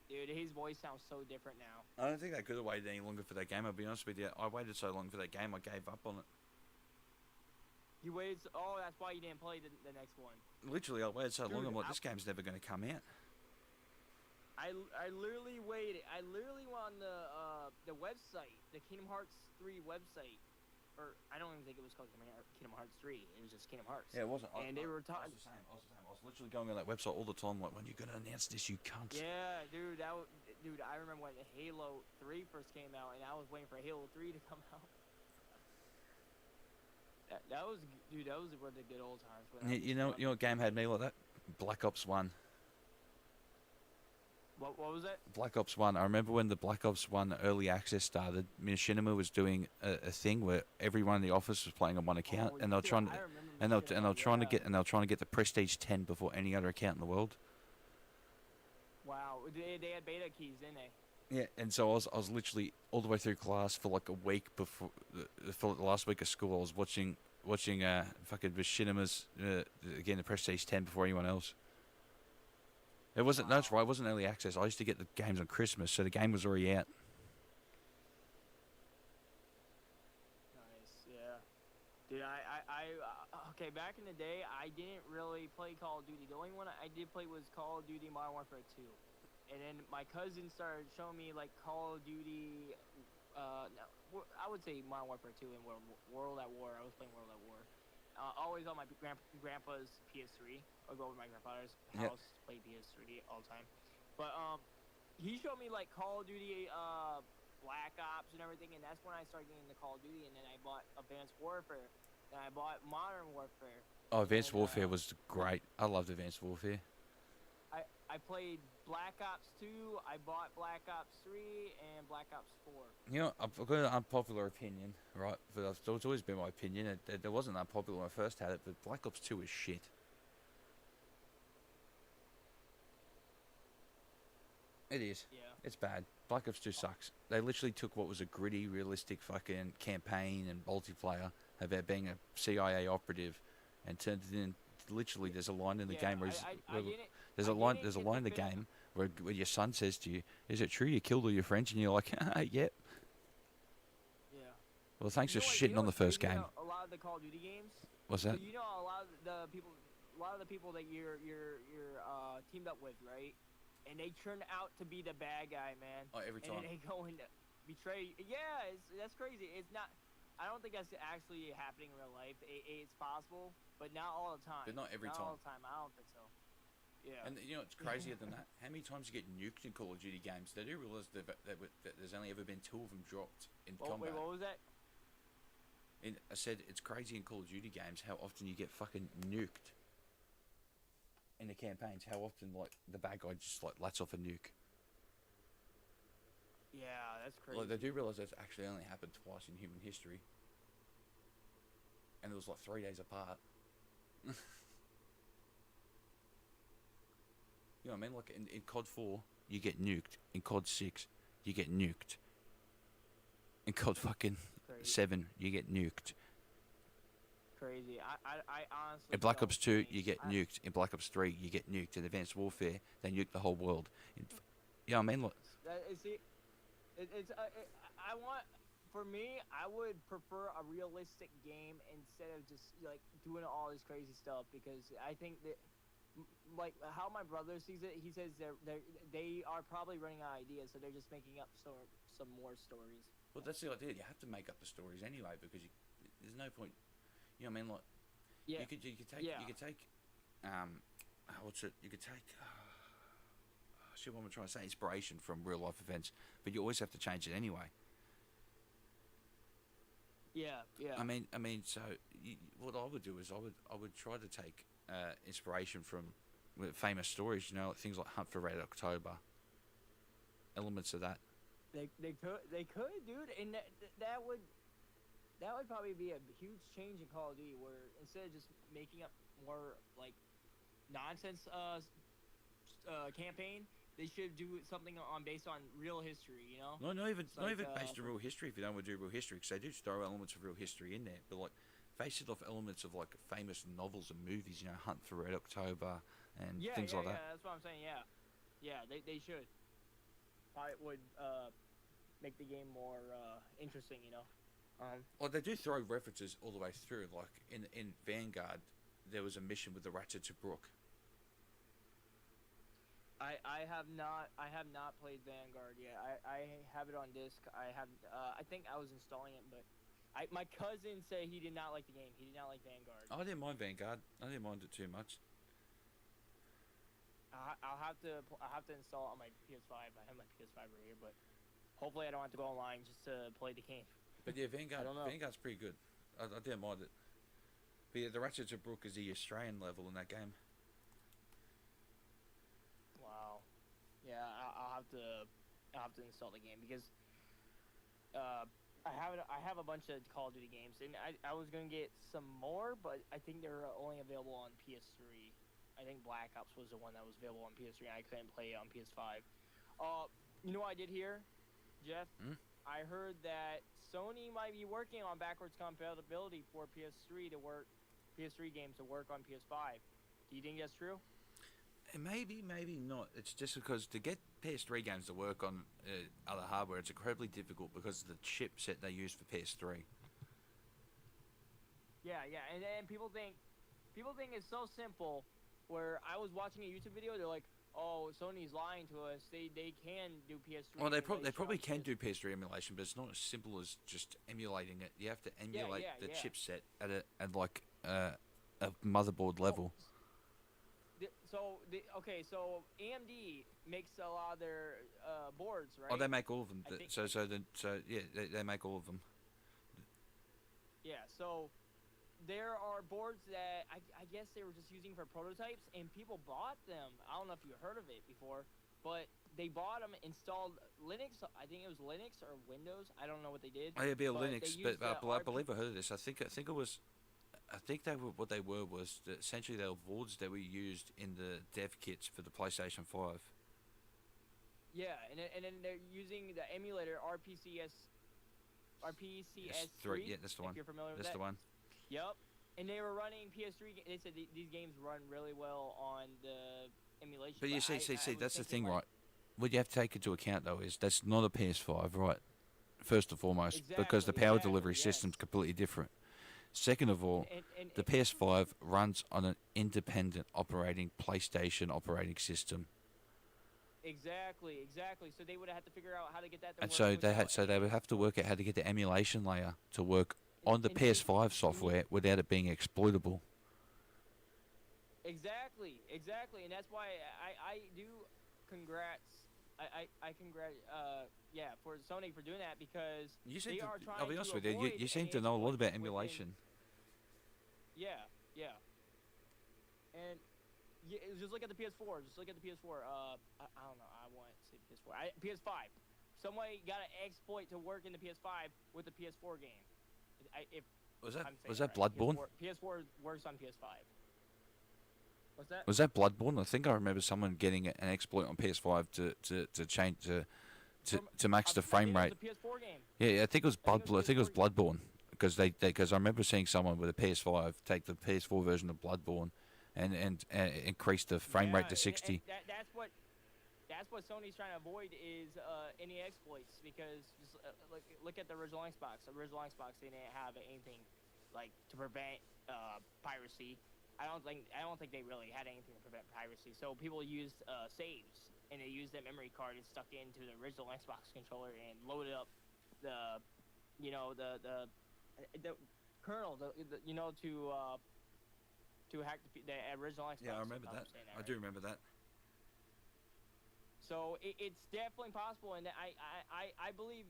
Dude, his voice sounds so different now. I don't think they could have waited any longer for that game. I'll be honest with you. I waited so long for that game, I gave up on it. You waited... Oh, that's why you didn't play the next one. Literally, I waited so long. Dude, I'm like, this game's never going to come out. I literally waited. I literally went on the website, the Kingdom Hearts 3 website. Or, I don't even think it was called Kingdom Hearts 3. It was just Kingdom Hearts. Yeah, it wasn't. And they were talking... I was the same. I was literally going on that website all the time, like, when are you going to announce this, you cunt? Yeah, dude, dude, I remember when Halo 3 first came out, and I was waiting for Halo 3 to come out. That was one of the good old times. You know what game had me like that? Black Ops 1. What was that? Black Ops 1. I remember when the Black Ops 1 early access started, Machinima was doing a thing where everyone in the office was playing on one account, and they're trying to get the Prestige 10 before any other account in the world. Wow, they had beta keys, didn't they? Yeah, and so I was literally all the way through class for like a week for the last week of school. I was watching fucking Machinima's getting the Prestige 10 before anyone else. It wasn't. Wow. That's right. It wasn't early access. I used to get the games on Christmas, so the game was already out. Nice, yeah. Dude, okay, back in the day, I didn't really play Call of Duty. The only one I did play was Call of Duty Modern Warfare 2. And then my cousin started showing me, like, Call of Duty, no, I would say Modern Warfare 2 and World at War. I was playing World at War. Always on my grandpa's PS3. I'll go over to my grandfather's house, play PS3 all the time. But he showed me like Call of Duty, Black Ops and everything, and that's when I started getting the Call of Duty. And then I bought Advanced Warfare, and I bought Modern Warfare. Oh, Advanced Warfare was great. I loved Advanced Warfare. I played Black Ops 2, I bought Black Ops 3, and Black Ops 4. You know, I've got an unpopular opinion, right? But it's always been my opinion. It wasn't unpopular when I first had it, but Black Ops 2 is shit. It is. Yeah. It's bad. Black Ops 2 sucks. They literally took what was a gritty, realistic fucking campaign and multiplayer about being a CIA operative and turned it in. Literally, there's a line in the game where there's a line in the game where your son says to you, "Is it true you killed all your friends?" And you're like, "Yep." Yeah. Well, thanks for what- shitting on the what's first crazy game. about a lot of the Call of Duty games. What's So that? you know a lot of the people that you're teamed up with, right? And they turn out to be the bad guy, man. Oh, every And time. then they go and betray. Yeah, that's crazy. It's not. I don't think that's actually happening in real life. It's possible, but not all the time. But not every Not time. all the time. I don't think so. Yeah. And you know it's crazier than that. How many times you get nuked in Call of Duty games? They do realize that there's only ever been 2 of them dropped in combat. Wait, what was that? I said it's crazy in Call of Duty games how often you get fucking nuked. In the campaigns, how often like the bad guy just like lets off a nuke. Yeah, that's crazy. Like they do realize that's actually only happened twice in human history. And it was like 3 days apart. You know what I mean? Like in COD 4, you get nuked. In COD 6, you get nuked. In COD fucking Crazy. 7, you get nuked. Crazy. I honestly. In Black don't Ops 2, think- you get I- nuked. In Black Ops 3, you get nuked. In Advanced Warfare, they nuke the whole world. You know what I mean? Like, I want, for me, I would prefer a realistic game instead of just like doing all this crazy stuff, because I think that, like how my brother sees it, he says they are probably running out of ideas, so they're just making up some more stories. well, that's the idea. You have to make up the stories anyway because there's no point. You know what I mean? Like, Yeah. you could take Yeah. you could take what's it? You could take shit. What am I trying to say? Inspiration from real life events, but you always have to change it anyway. Yeah. I mean, so what I would do is I would try to take inspiration from famous stories. You know, like things like Hunt for Red October. Elements of that. They could, dude, and that would probably be a huge change in Call of Duty, where instead of just making up more like nonsense campaign, they should do something based on real history, you know? No, not even like, based on real history. If you don't want to do real history, because they do throw elements of real history in there, but like base it off elements of like famous novels and movies. You know, Hunt for Red October and things like that. Yeah, that's what I'm saying. Yeah, they should. Probably would make the game more interesting, you know. Well, they do throw references all the way through. Like in Vanguard, there was a mission with the Ratchet to Brook. I have not played Vanguard yet. I have it on disc. I think I was installing it, but my cousin said he did not like the game. He did not like Vanguard. I didn't mind Vanguard. I didn't mind it too much. I'll have to install it on my PS5. I have my PS5 right here, but hopefully I don't have to go online just to play the game. But yeah, Vanguard. I don't know. Vanguard's pretty good. I didn't mind it. But yeah, the Ratchet to Brook is the Australian level in that game. Wow. Yeah, I'll have to install the game, because I have a bunch of Call of Duty games, and I was gonna get some more, but I think they're only available on PS3. I think Black Ops was the one that was available on PS3, and I couldn't play it on PS5. You know what I did hear, Jeff? I heard that Sony might be working on backwards compatibility for PS3 games to work on PS5. Do you think that's true? Maybe not. It's just because to get PS3 games to work on other hardware, it's incredibly difficult because of the chipset they use for PS3. Yeah, and people think it's so simple. Where I was watching a YouTube video, they're like, "Oh, Sony's lying to us. They can do PS3." Well, they emulation probably on can PS3." do PS3 emulation, but it's not as simple as just emulating it. You have to emulate the chipset at like a motherboard level. So AMD makes a lot of their boards, right? Oh, they make all of them. I think- They make all of them. Yeah, so there are boards that I guess they were just using for prototypes, and people bought them. I don't know if you heard of it before, but they bought them, installed Linux. I think it was Linux or Windows. I don't know what they did. Oh, yeah, be a but Linux, they but used the I believe I heard of this. I think it was. I think what they were was that essentially they were boards that were used in the dev kits for the PlayStation 5. Yeah, and then they're using the emulator RPCS3. Yeah, that's the one. If you're familiar with That's that. the one. Yep. And they were running PS3. They said these games run really well on the emulation. But you see, I was that's the thinking, thing, like, right? What you have to take into account though is that's not a PS5, right? first and foremost, because the Exactly, power exactly, delivery yes. system's completely different. Second of all, And the PS5 runs on an independent operating PlayStation operating system, exactly. So they would have had to figure out how to get that to and work so without they any would have to work out exploits. how to get the emulation layer to work on the And you, PS5 and you, software without it being exploitable. exactly, and that's why I do congrats. I congrat yeah, for Sony for doing that, because You seem they to, are I'll trying be to honest with you, avoid you seem any to know a lot exploits about within. emulation. Yeah, and just look at the PS4. Just look at the PS4. I don't know. I want to say PS4. PS5. Somebody got an exploit to work in the PS5 with the PS4 game. If Was that I'm saying was it that right. Bloodborne? PS4 works on PS5. What's that? Was that Bloodborne? I think I remember someone getting an exploit on PS5 to change to max the frame I rate. think it was a PS4 game. Yeah, I think it was I think it was I think it was PS4 game. Bloodborne because because I remember seeing someone with a PS5 take the PS4 version of Bloodborne and increase the frame rate to 60. And that's what Sony's trying to avoid is any exploits, because just look at the original Xbox. The original Xbox, they didn't have anything like to prevent piracy. I don't think they really had anything to prevent piracy. So people used saves, and they used that memory card and stuck it into the original Xbox controller and loaded up the the kernel to hack the original Xbox. Yeah, I remember if I'm that. saying I right. do remember that. So it's definitely possible, and I believe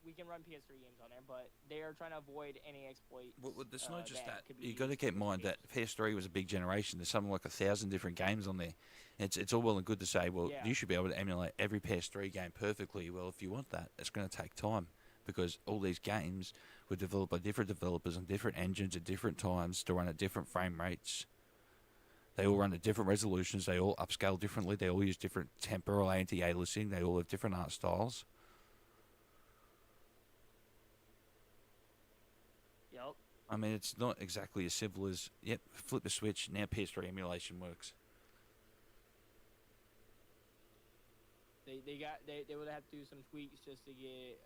we can run PS3 games on there, but they are trying to avoid any exploits. Well, it's not just that. could be You got to used keep in against mind that games. PS3 was a big generation. There's something like 1,000 different games on there. It's all well and good to say, well, Yeah. you should be able to emulate every PS3 game perfectly. Well, if you want that, it's going to take time because all these games were developed by different developers on different engines at different times to run at different frame rates. They all run at different resolutions. They all upscale differently. They all use different temporal anti-aliasing. They all have different art styles. Yep. I mean, it's not exactly as simple as, yep, flip a switch, now PS3 emulation works. They would have to do some tweaks just to get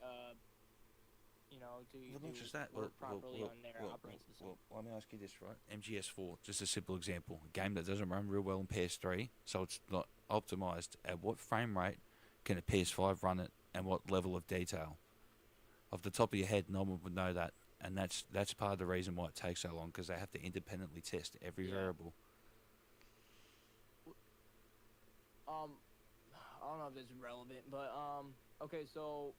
Well, not just that. work properly on their operating system. Well, let me ask you this, right? MGS4, just a simple example. A game that doesn't run real well on PS3, so it's not optimized. At what frame rate can a PS5 run it, and what level of detail? Off the top of your head, no one would know that, and that's part of the reason why it takes so long, because they have to independently test every Yeah. variable. I don't know if this is relevant, but okay, so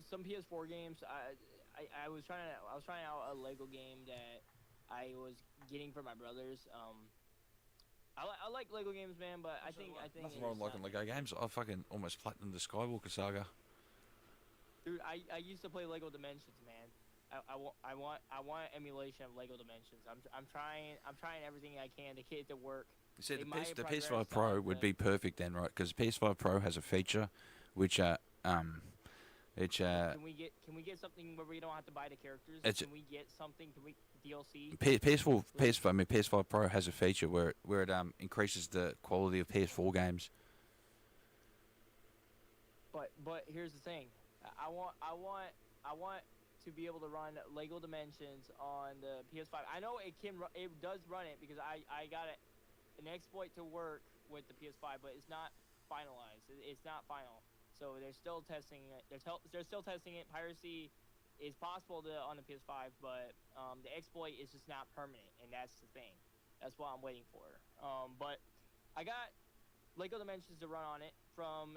some PS4 games, I was trying out a Lego game that I was getting for my brothers. I like Lego games, man, but I think Nothing it's wrong with liking not- Lego games. I fucking almost platinumed the Skywalker Saga. Dude, I used to play Lego Dimensions, man. I want emulation of Lego Dimensions. I'm trying everything I can to get it to work. You see, They the, might the progress PS5 Pro on would the- be perfect then, right? Because PS5 Pro has a feature which it's Can we get something where we don't have to buy the characters? It's- Can we get something? Can we DLC? PS5 Pro has a feature where it increases the quality of PS4 games. But here's the thing, I want to be able to run Lego Dimensions on the PS5. I know it does run it because I got an exploit to work with the PS5, but it's not finalized. It's not final, so they're still testing it. They're still testing it. Piracy is possible on the PS5, but the exploit is just not permanent, and that's the thing. That's what I'm waiting for. But I got Lego Dimensions to run on it from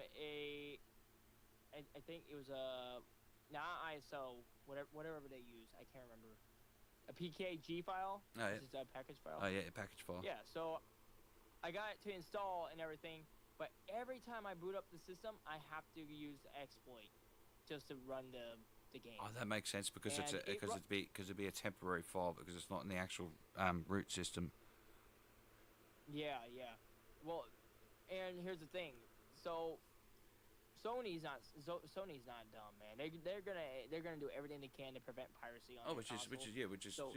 I think it was not ISO, whatever they use. I can't remember. A PKG file. Oh, yeah. Which is a package file. Oh yeah, a package file. Yeah. So I got it to install and everything, but every time I boot up the system, I have to use exploit just to run the game. Oh, that makes sense because And it'd be a temporary file because it's not in the actual root system. Yeah. Well, and here's the thing. So Sony's not dumb, man. They're gonna do everything they can to prevent piracy on their Which is console.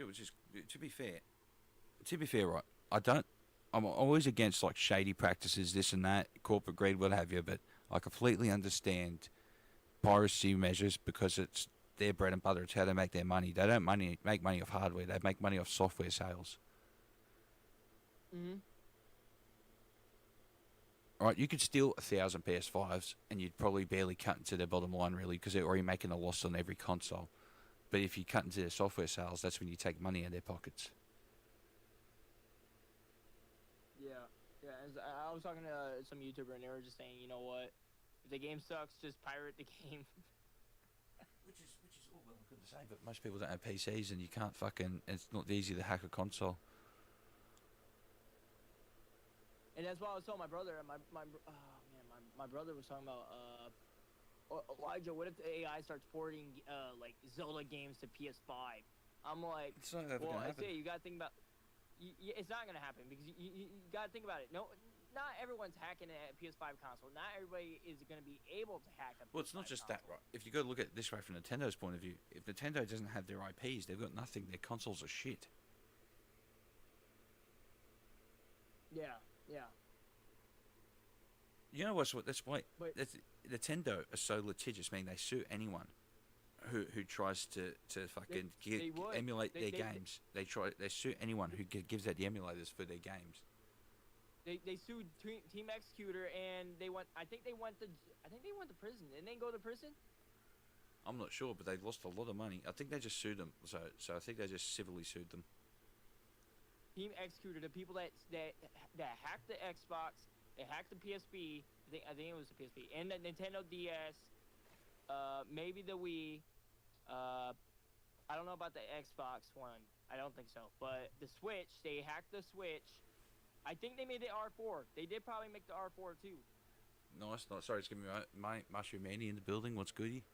to be fair, right? I'm always against like shady practices, this and that, corporate greed, what have you. But I completely understand piracy measures because it's their bread and butter. It's how they make their money. They don't make money off hardware. They make money off software sales. Mm-hmm. Right, you could steal 1,000 PS5s and you'd probably barely cut into their bottom line, really, because they're already making a loss on every console. But if you cut into their software sales, that's when you take money out of their pockets. Yeah. I was talking to some YouTuber and they were just saying, you know what? If the game sucks, just pirate the game. Which is all well and good to say, but most people don't have PCs and you can't fucking. It's not easy to hack a console. And that's why I was telling my brother. My brother was talking about Elijah. What if the AI starts porting like Zelda games to PS5? I'm like, It's not ever well, gonna I happen. say you gotta think about. It's not gonna happen because you gotta think about it. No, not everyone's hacking a PS5 console. Not everybody is gonna be able to hack a PS5 Well, it's not just that, console. right? If you got to look at it this way from Nintendo's point of view, if Nintendo doesn't have their IPs, they've got nothing. Their consoles are shit. Yeah. You know what's what? That's why But- Nintendo are so litigious. Meaning they sue anyone who tries to fucking they would. emulate They- their they- games. They sue anyone who gives out the emulators for their games. They sued Team Executor and they went. I think they went to prison. Didn't they go to prison? I'm not sure, but they lost a lot of money. I think they just sued them. So I think they just civilly sued them. Team Executor, the people that hacked the Xbox, they hacked the PSP. I think it was the PSP and the Nintendo DS. Maybe the Wii. I don't know about the Xbox one. I don't think so. But the Switch, they hacked the Switch. I think they made the R4. They did probably make the R4 too. Nice. Sorry, it's giving me my Mushroom Manny in the building. What's goody?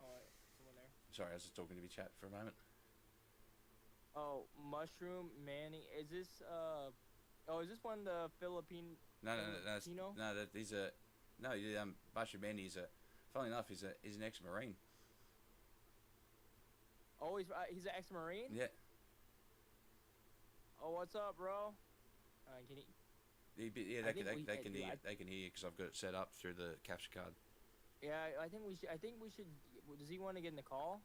Alright, someone there. Sorry, I was just talking to me chat for a moment. Oh, Mushroom Manny. Is this is this one the Philippine? No, Filipino? He's a Mushroom Manny is a. Funnily enough, he's an ex-marine. Oh, he's an ex-marine. Yeah. Oh, what's up, bro? Can he? Yeah, I think they can hear you because I've got it set up through the capture card. Yeah, I think we should. Does he want to get in the call?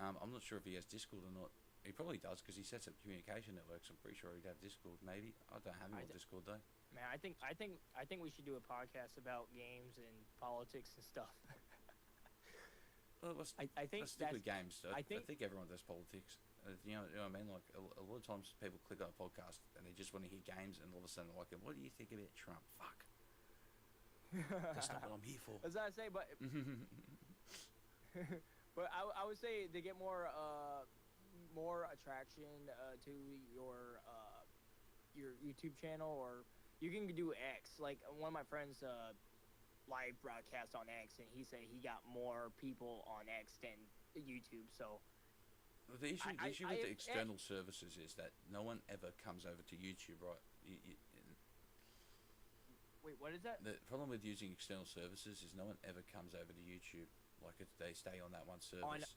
I'm not sure if he has Discord or not. He probably does because he sets up communication networks. I'm pretty sure he'd have Discord. Maybe I don't have him on Discord though. Man, I think we should do a podcast about games and politics and stuff. Well, I think let's stick with games. I think think everyone does politics. You know what I mean? Like a lot of times people click on a podcast and they just want to hear games, and all of a sudden they're like, "What do you think about Trump?" Fuck. That's not what I'm here for. That's what I say, but but I would say to get more attraction to your YouTube channel, or you can do X. Like one of my friends live broadcast on X, and he said he got more people on X than YouTube. So The issue with the external services is that no one ever comes over to YouTube, right? wait, what is that? The problem with using external services is no one ever comes over to YouTube. Like they stay on that one service.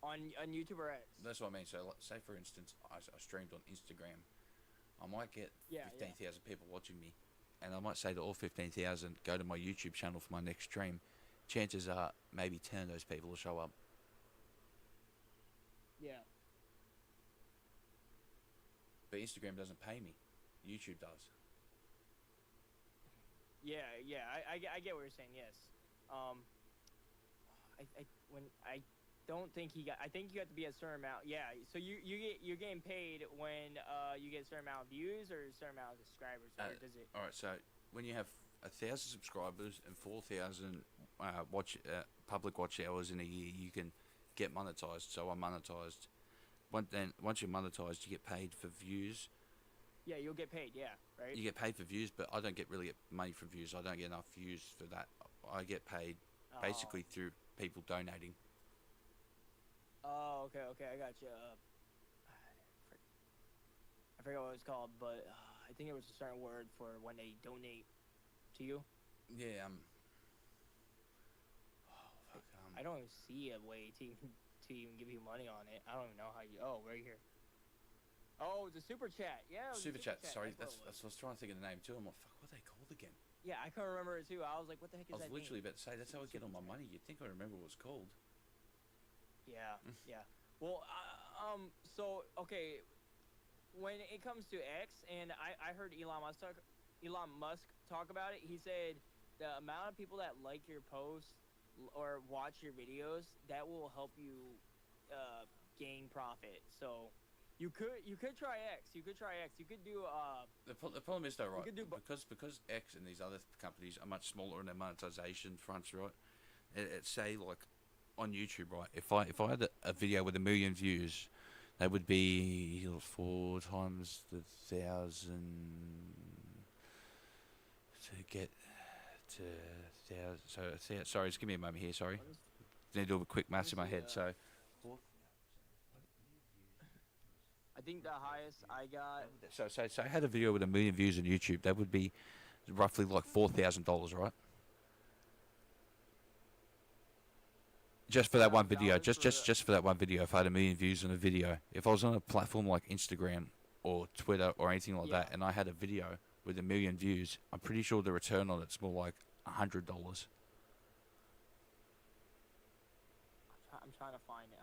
On YouTube or X? That's what I mean. So, say for instance, I streamed on Instagram. I might get 15,000 people watching me, and I might say to all 15,000, go to my YouTube channel for my next stream. Chances are, maybe 10 of those people will show up. Yeah. But Instagram doesn't pay me. YouTube does. Yeah. I get what you're saying. Yes. I don't think he got. I think you have to be a certain amount. Yeah. So you're getting paid when you get a certain amount of views or a certain amount of subscribers. Or does it? All right. So when you have 1,000 subscribers and 4,000 public watch hours in a year, you can get monetized. So I'm monetized. Once you're monetized, you get paid for views. Yeah, you'll get paid. Yeah, right. You get paid for views, but I don't really get money from views. I don't get enough views for that. I get paid basically through people donating. Oh, okay, I got you. I forgot what it was called, but I think it was a certain word for when they donate to you. Yeah. I don't even see a way to even give you money on it. I don't even know how you. Oh, right here. Oh, it's a super chat. Yeah. It was Super a chat. Sorry, what that's it I was trying to think of the name too. I'm like, fuck, what are they called again? Yeah, I couldn't remember it too. I was like, what the heck is I was that literally name? about to say that's how I get all my money. You'd think I remember what it's called. Yeah, yeah. Well, so okay, when it comes to X, and I heard Elon Musk talk about it. He said the amount of people that like your posts or watch your videos, that will help you gain profit. So you could try X. You could try X. You could do The problem is though, right? could do Because X and these other companies are much smaller in their monetization fronts, right? It say like on YouTube, right? If I had a video with 1 million views, that would be 4 times the 1,000 to get to 1,000. So sorry, just give me a moment here. Sorry, need to do a quick maths in my head. So. I think the highest I got. So I had a video with 1 million views on YouTube. That would be roughly like $4,000, right? Just for that one video. Just for that one video. If I had 1 million views on a video, if I was on a platform like Instagram or Twitter or anything like that, and I had a video with 1 million views, I'm pretty sure the return on it's more like $100. I'm trying to find it.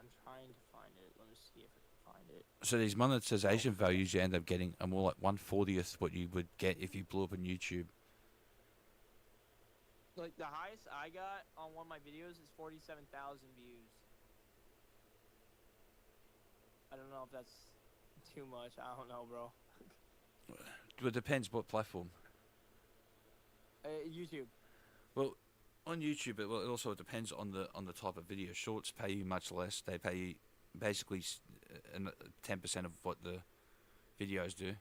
Let me see if I can find it. So these monetization values you end up getting are more like 1/40th what you would get if you blew up on YouTube. Like the highest I got on one of my videos is 47,000 views. I don't know if that's too much. I don't know, bro. It depends what platform. YouTube. Well, on YouTube, it also depends on the type of video. Shorts pay you much less. They pay you basically 10% of what the videos do.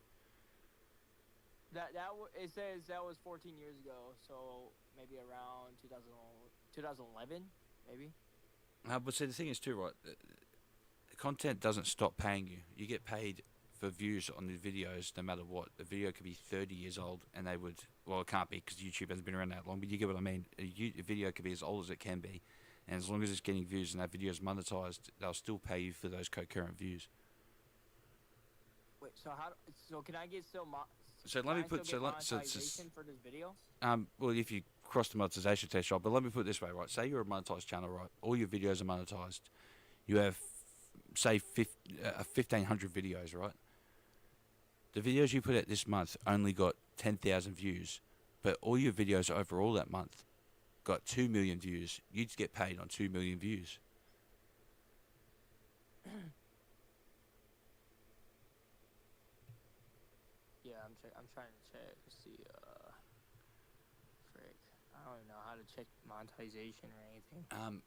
It says that was 14 years ago, so maybe around 2011, maybe. But see, the thing is too, right? Content doesn't stop paying you. You get paid for views on the videos no matter what. The video could be 30 years old, and they would. Well, it can't be because YouTube hasn't been around that long. But you get what I mean. A video could be as old as it can be, and as long as it's getting views and that video is monetized, they'll still pay you for those concurrent views. Wait, so can I get So let me put monetization for this video? Well, if you cross the monetization threshold, but let me put it this way, right? Say you're a monetized channel, right? All your videos are monetized. You have, say, 1,500 videos, right? The videos you put out this month only got 10,000 views, but all your videos overall that month got 2 million views. You'd get paid on 2 million views. Yeah, I'm trying to check to see. Frick, I don't even know how to check monetization or anything.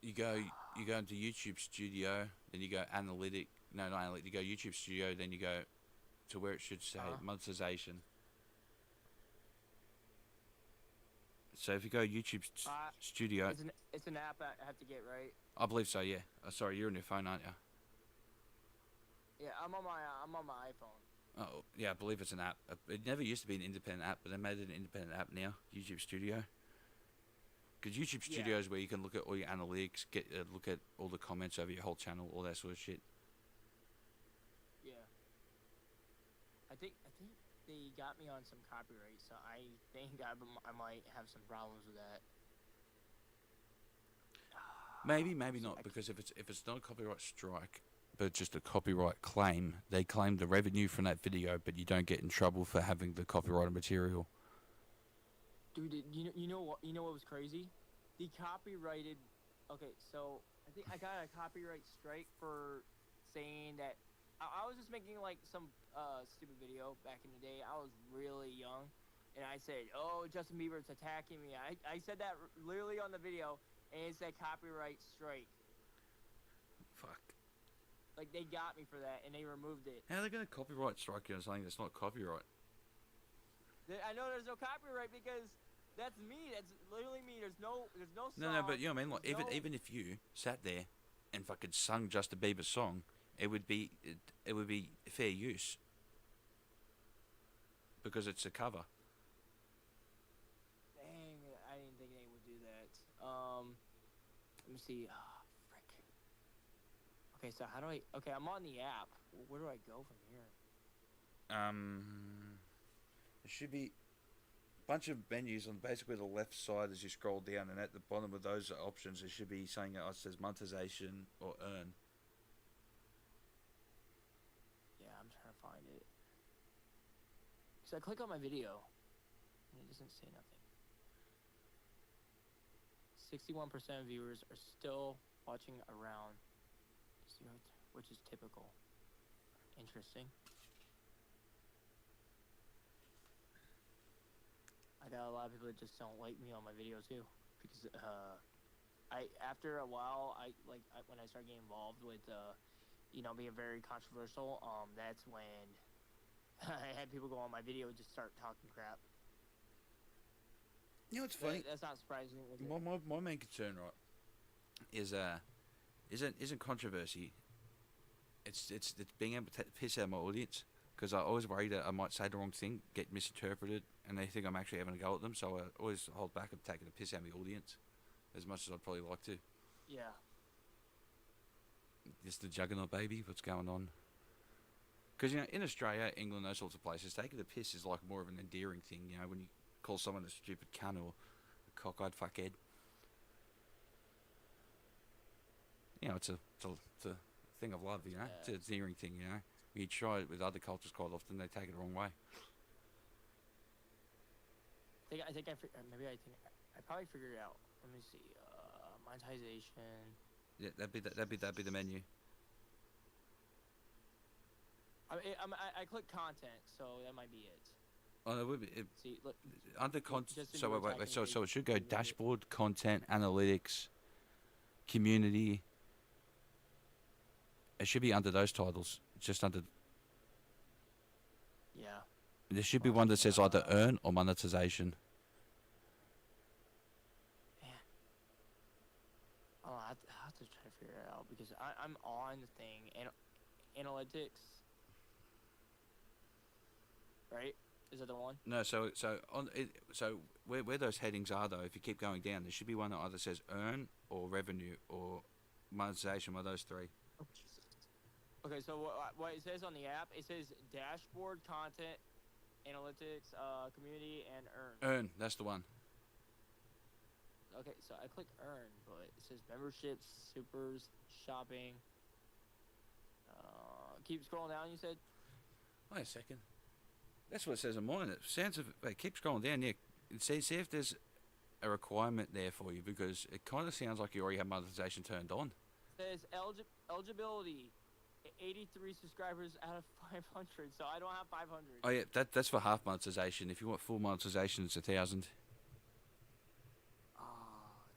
You go into YouTube Studio, then you go analytic. No, not analytic. You go YouTube Studio, then you go to where it should say monetization. So if you go YouTube Studio, it's an app I have to get, right? I believe so. Yeah. Sorry, you're on your phone, aren't you? Yeah, I'm on my iPhone. Oh, yeah, I believe it's an app. It never used to be an independent app, but they made it an independent app now. YouTube Studio. Because YouTube Studio is where you can look at all your analytics, look at all the comments over your whole channel, all that sort of shit. Yeah. I think they got me on some copyright, so I think I might have some problems with that. Maybe not, because if it's not a copyright strike, but just a copyright claim, they claim the revenue from that video, but you don't get in trouble for having the copyrighted material. Dude, you know what was crazy? The copyrighted. Okay, so I think I got a copyright strike for saying that I was just making like some stupid video back in the day. I was really young, and I said, "Oh, Justin Bieber's attacking me." I said that literally on the video, and it said copyright strike. Fuck. Like they got me for that, and they removed it. How are they gonna copyright strike you on something that's not copyright? I know there's no copyright because that's me. That's literally me. There's no song. No, but you know what I mean. Like even if you sat there and fucking sung Justin Bieber's song, it would be fair use because it's a cover. Dang, I didn't think they would do that. Let me see. Oh, frick. Okay, so how do I? Okay, I'm on the app. Where do I go from here? It should be bunch of menus on basically the left side as you scroll down, and at the bottom of those options, there should be something that says monetization or earn. Yeah, I'm trying to find it. So I click on my video, and it doesn't say nothing. 61% of viewers are still watching around, which is typical. Interesting. I got a lot of people that just don't like me on my video too, because after a while, when I start getting involved with being very controversial, that's when I had people go on my video and just start talking crap. You know what's funny? That's not surprising. My main concern, right, is isn't controversy. It's being able to piss out my audience, because I always worry that I might say the wrong thing, get misinterpreted, and they think I'm actually having a go at them. So I always hold back of taking a piss out of my audience, as much as I'd probably like to. Yeah. Just the juggernaut, baby. What's going on? Because in Australia, England, those sorts of places, taking the piss is like more of an endearing thing. When you call someone a stupid cunt or a cockeyed fuckhead. It's a thing of love. Yeah. It's an endearing thing. You try it with other cultures quite often, they take it the wrong way. I probably figured it out. Let me see. Monetization. Yeah, that'd be the menu. I click content, so that might be it. Oh, no, it would be. See, look. Under content. So wait. So attacking it should go dashboard, content, analytics, community. It should be under those titles. Just under. Yeah. There should be one that says either earn or monetization. Man. I have to try to figure it out, because I'm on the thing. Analytics. Right? Is that the one? No, so where those headings are though, if you keep going down, there should be one that either says earn or revenue or monetization. One of those three. Oh, Jesus. Okay, so what it says on the app, it says dashboard, content, analytics, community, and earn. Earn, that's the one. Okay, so I click earn, but it says memberships, supers, shopping. Keep scrolling down, you said? Wait a second. That's what it says on mine. It sounds of. Wait, keep scrolling down. Yeah, see if there's a requirement there for you, because it kind of sounds like you already have monetization turned on. It says eligibility, 83 subscribers out of 500, so I don't have 500. Oh yeah, that's for half monetization. If you want full monetization, it's 1,000. Oh,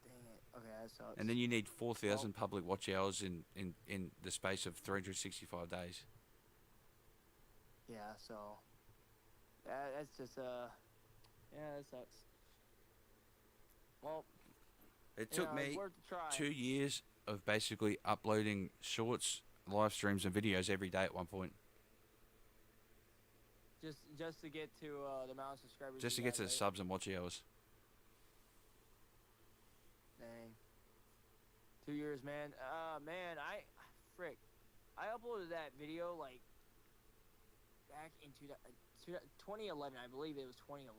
dang it. Okay, that sucks. And then you need 4,000 public watch hours in the space of 365 days. Yeah, so that's just that sucks. Well, It took me it's worth a try. 2 years of basically uploading shorts, live streams, and videos every day at one point. Just to get to the amount of subscribers. Just to you get got, to the right? subs and watch hours. Dang. 2 years, man. Man, I uploaded that video like back in 2011. I believe it was 2011.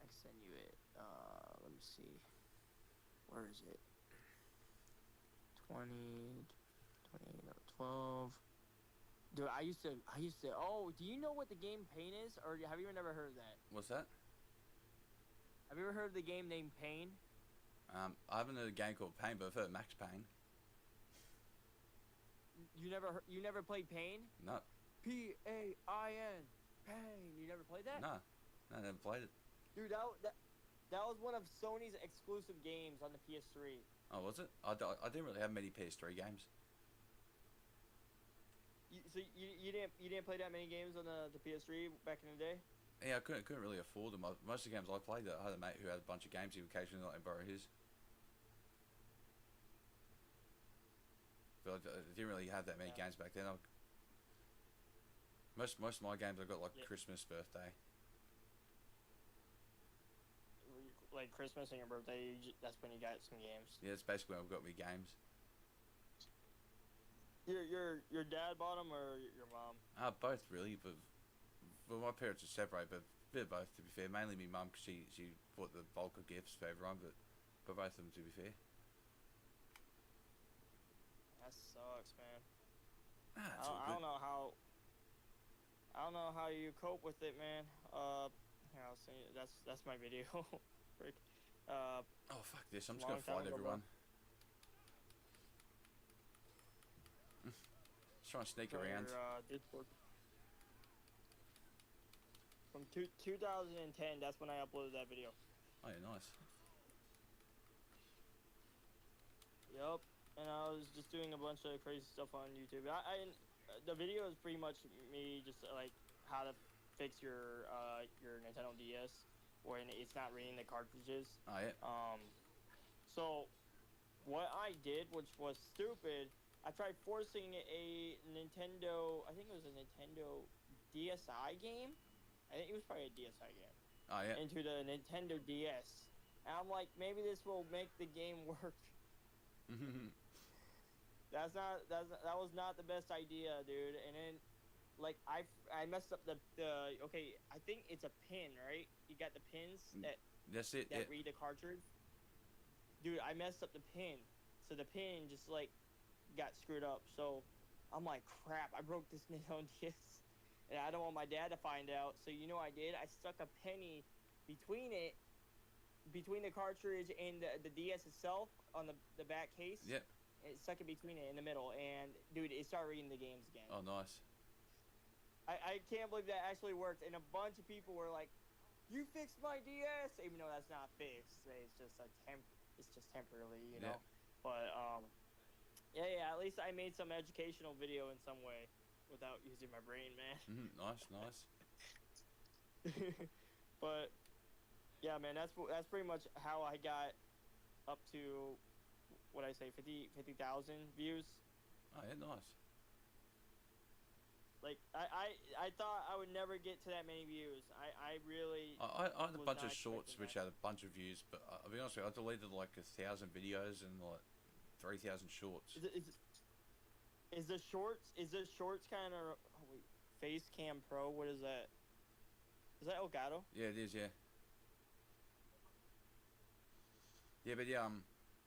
I can send you it. Let me see. Where is it? 12. Dude, I used to. Oh, do you know what the game Pain is, or have you never heard of that? What's that? Have you ever heard of the game named Pain? I haven't heard a game called Pain, but I've heard Max Payne. You never played Pain? No. P-A-I-N. Pain. You never played that? No, I never played it. Dude, that was one of Sony's exclusive games on the PS3. Oh, was it? I didn't really have many PS3 games. So you didn't play that many games on the PS3 back in the day? Yeah, I couldn't really afford them. Most of the games I played, I had a mate who had a bunch of games. He would occasionally let me borrow his. But I didn't really have that many games back then. Most of my games I got like Christmas, birthday. Like Christmas and your birthday, that's when you got some games. Yeah, that's basically when I've got me games. Your dad bought them or your mom? Both really, but my parents are separated. But bit of both, to be fair. Mainly me mum, because she bought the bulk of gifts for everyone, but both of them, to be fair. That sucks, man. Ah, it's all I good. don't know how. I don't know how you cope with it, man. Here, I'll send you. That's my video. Frick. Oh, fuck this. I'm just Long going to fight time ago, bro. everyone. Just trying to sneak for around. Discord. From 2010, that's when I uploaded that video. Oh, yeah, nice. Yup. And I was just doing a bunch of crazy stuff on YouTube. The video is pretty much me just like how to fix your Nintendo DS when it's not reading the cartridges. Oh, yeah. So what I did, which was stupid, I tried forcing a Nintendo. I think it was a Nintendo DSi game. I think it was probably a DSi game. Oh, yeah. Into the Nintendo DS. And I'm like, maybe this will make the game work. That was not the best idea, dude. And then, like, I messed up the okay. I think it's a pin, right? You got the pins that That's it, yeah. read the cartridge. Dude, I messed up the pin, so the pin just like got screwed up. So I'm like, crap! I broke this Nintendo DS, and I don't want my dad to find out. So you know what I did? I stuck a penny between the cartridge and the DS itself on the back case. Yep. It stuck it between it in the middle, and dude, it started reading the games again. Oh, nice. I can't believe that actually worked, and a bunch of people were like, "You fixed my DS," even though that's not fixed. It's just it's just temporarily, you know. But yeah. At least I made some educational video in some way without using my brain, man. Nice. But yeah, man, that's pretty much how I got up to what I say 50,000 views. Oh, yeah, nice. Like I thought I would never get to that many views. I really. I had a was bunch not of shorts expecting which that. had a bunch of views, but I'll be honest with you, I deleted like 1,000 videos and like 3,000 shorts. Is the shorts kind of face cam pro? What is that? Is that Elgato? Yeah, it is. Yeah. Yeah, but yeah,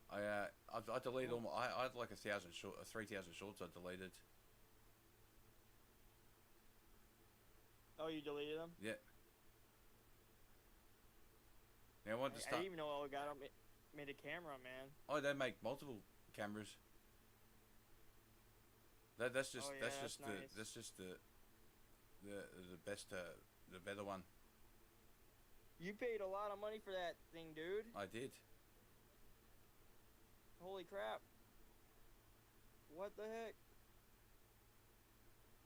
I deleted all my. I had like 3,000 shorts I deleted. Oh, you deleted them? Yeah. Now I want to I start. didn't even know Elgato made a camera, man. Oh, they make multiple cameras. That's just Oh, yeah, that's just that's nice. that's just the best the better one. You paid a lot of money for that thing, dude. I did. Holy crap! What the heck?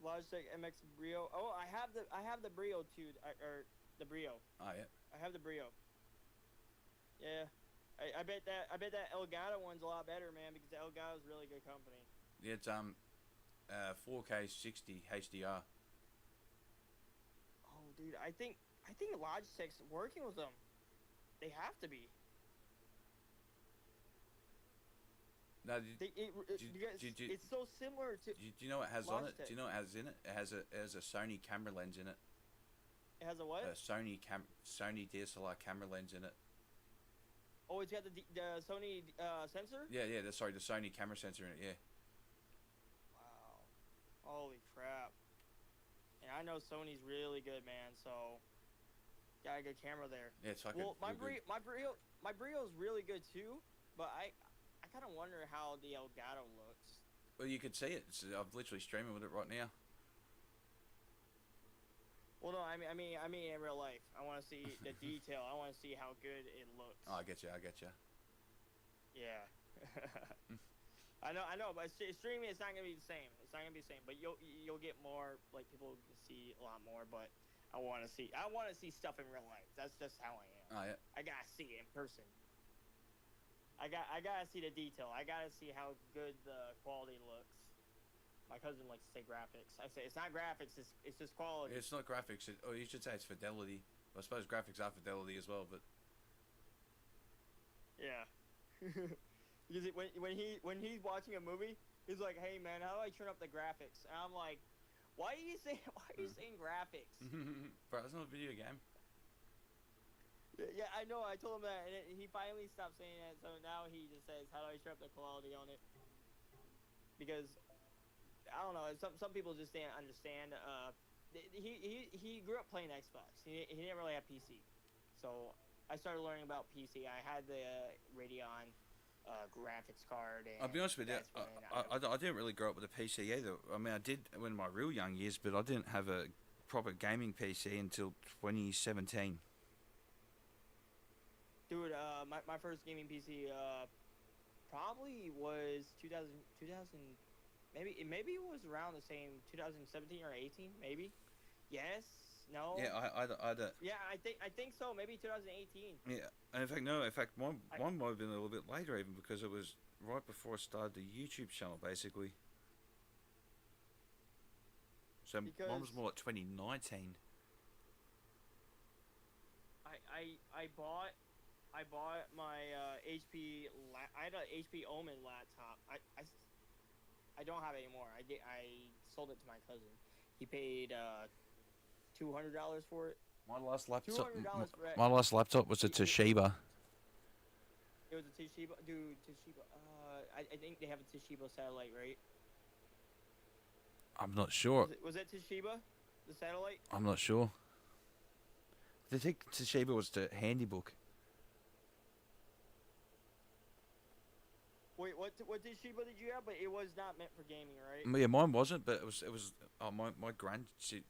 Logitech MX Brio. Oh, I have the Brio too, or the Brio. Oh, yeah. I have the Brio. Yeah, I bet that Elgato one's a lot better, man, because the Elgato's a really good company. Yeah, it's 4K 60 HDR. Oh, dude, I think Logitech's working with them. They have to be. No, It's so similar to. do you know what it has on it? Logitech. Do you know what it has in it? It has a Sony camera lens in it. It has a what? A Sony DSLR camera lens in it. Oh, it's got the Sony sensor. Yeah, the Sony camera sensor in it. Yeah. Wow. Holy crap. And I know Sony's really good, man. So got a good camera there. Yeah, it's fucking. Well, my real good. Brio's really good too, but I kind of wonder how the Elgato looks. Well, you could see it. I'm literally streaming with it right now. Well, no, I mean in real life. I want to see the detail. I want to see how good it looks. Oh, I get you. Yeah. I know, but streaming it's not gonna be the same. It's not gonna be the same, but you'll get more, like people can see a lot more. But I want to see stuff in real life. That's just how I am. Oh, yeah. I gotta see it in person. I gotta see the detail. I gotta see how good the quality looks. My cousin likes to say graphics. I say it's not graphics. It's just quality. It's not graphics. Or you should say it's fidelity. I suppose graphics are fidelity as well, but. Yeah. Because when he's watching a movie, he's like, "Hey man, how do I turn up the graphics?" And I'm like, "Why are you saying graphics?" Bro, it's not a video game. Yeah, I know. I told him that, and he finally stopped saying that. So now he just says, "How do I turn up the quality on it?" Because I don't know. Some people just didn't understand. He grew up playing Xbox. He didn't really have PC, so I started learning about PC. I had the Radeon graphics card, and I'll be honest with you, that's when I didn't really grow up with a PC either. I mean, I did in my real young years, but I didn't have a proper gaming PC until 2017. Dude, my first gaming PC probably was 2000, maybe it was around the same 2017 or 18, maybe. Yes, no. Yeah, I Yeah, I think so. Maybe 2018. yeah. And in fact, mine might have been a little bit later even because it was right before I started the YouTube channel, basically. So mine was Because more like 2019. I bought my HP. I had a HP Omen laptop. I don't have it anymore. I sold it to my cousin. He paid $200 for it. My last laptop, $200 for it. my last laptop was a Toshiba. It was a Toshiba, dude. Toshiba. I think they have a Toshiba satellite, right? I'm not sure. Was it Toshiba, the satellite? I'm not sure. I think Toshiba was the Handybook. Wait, what Toshiba did you have? But it was not meant for gaming, right? Yeah, mine wasn't, but it was. My grand she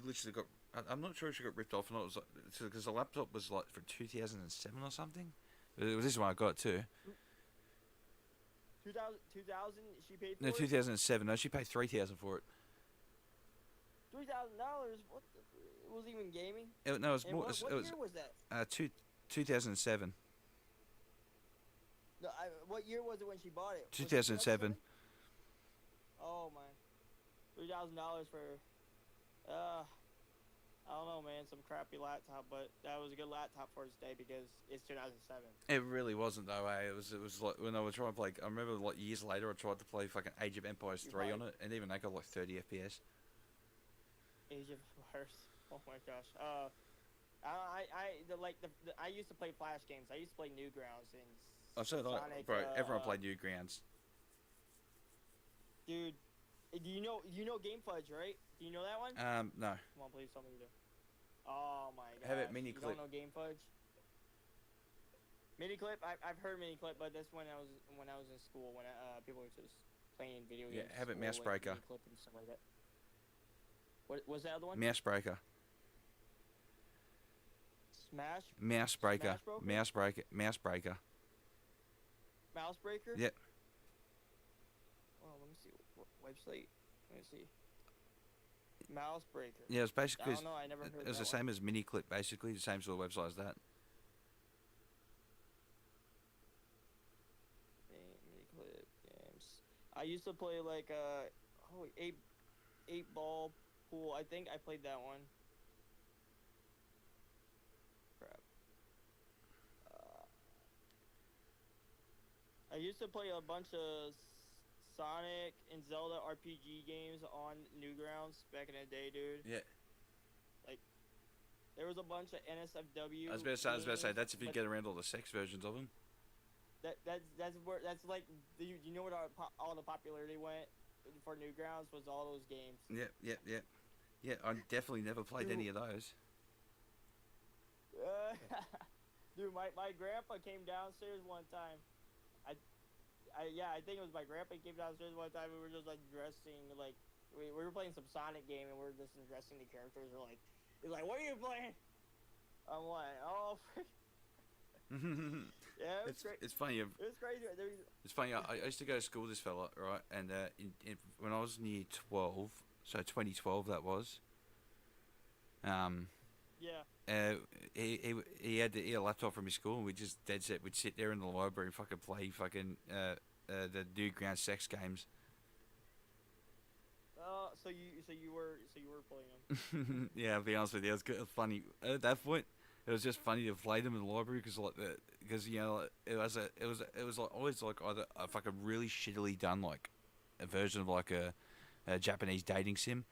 literally got. I'm not sure if she got ripped off or not. It was like because the laptop was like for 2007 or something. This is when I got it too. 2000 she paid for No, it? 2007. No, she paid 3,000 for it. $3,000? What the? It wasn't even gaming? No, it was And more. what It was year was that? 2007. No, what year was it when she bought it? Was it 2007. Oh man, $3,000 for I don't know, man, some crappy laptop, but that was a good laptop for its day because it's 2007. It really wasn't though. It was like when I was trying to play. I remember like years later, I tried to play fucking Age of Empires 3 on it, and even that got like 30 FPS. Age of Empires. Oh my gosh. I used to play Flash games. I used to play Newgrounds and Sonic. Bro, everyone played Newgrounds. Dude, do you know Game Fudge, right? Do you know that one? No. Come on, please tell me you do. Oh my god. Have it mini You clip. don't know Game Fudge? Mini clip? I've heard mini clip, but that's when I was in school when people were just playing video games. Yeah, have it school, mouse breaker. Mini clip and stuff like that. What was the other one? Mouse breaker. Smash. Mouse breaker. Smash broker? Mouse breaker. Mouse breaker. Mouse breaker. Yep. Well, let me see. What website? Let me see. Mouse breaker. Yeah, it was basically. I don't know. I never heard It was that the same as mini clip, basically the same sort of website as that. Mini clip games. I used to play like eight ball pool. I think I played that one. Crap. I used to play a bunch of Sonic and Zelda RPG games on Newgrounds back in the day, dude. Yeah. Like, there was a bunch of NSFW. I was about to say games, that's if you but get around all the sex versions of them. that's like you know what all the popularity went for Newgrounds was all those games. Yeah, I definitely never played Dude. any of those. Dude, my grandpa came downstairs one time. I think it was my grandpa came downstairs one time and we were just like dressing like we were playing some Sonic game and we were just dressing the characters. He's like, what are you playing? I'm like, oh. Yeah, it was great. It's funny. It was crazy. It's funny. I used to go to school with this fella, right? And when I was in year 12, so 2012 that was. Yeah. He had a laptop from his school, and we just dead set. We'd sit there in the library and fucking play the Newground sex games. So you were playing them. Yeah, I'll be honest with you, it was funny at that point. It was just funny to play them in the library because you know it was like always like either a fucking really shittily done like a version of like a Japanese dating sim.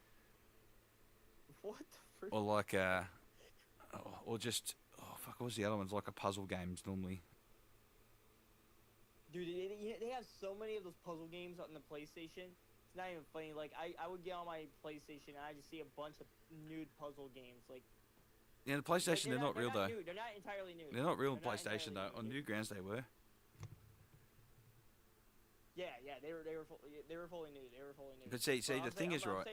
What the frick? Or like or just what was the other ones? Like a puzzle games normally. Dude, they have so many of those puzzle games on the PlayStation. It's not even funny. Like, I would get on my PlayStation and I just see a bunch of nude puzzle games. Like, Yeah, the PlayStation, they're not real though. Nude. They're not entirely nude. They're not real on They're not PlayStation though. entirely On nude. Newgrounds they were. Yeah, they were fully nude. They were fully nude. But see, Well, the thing is, I'm right?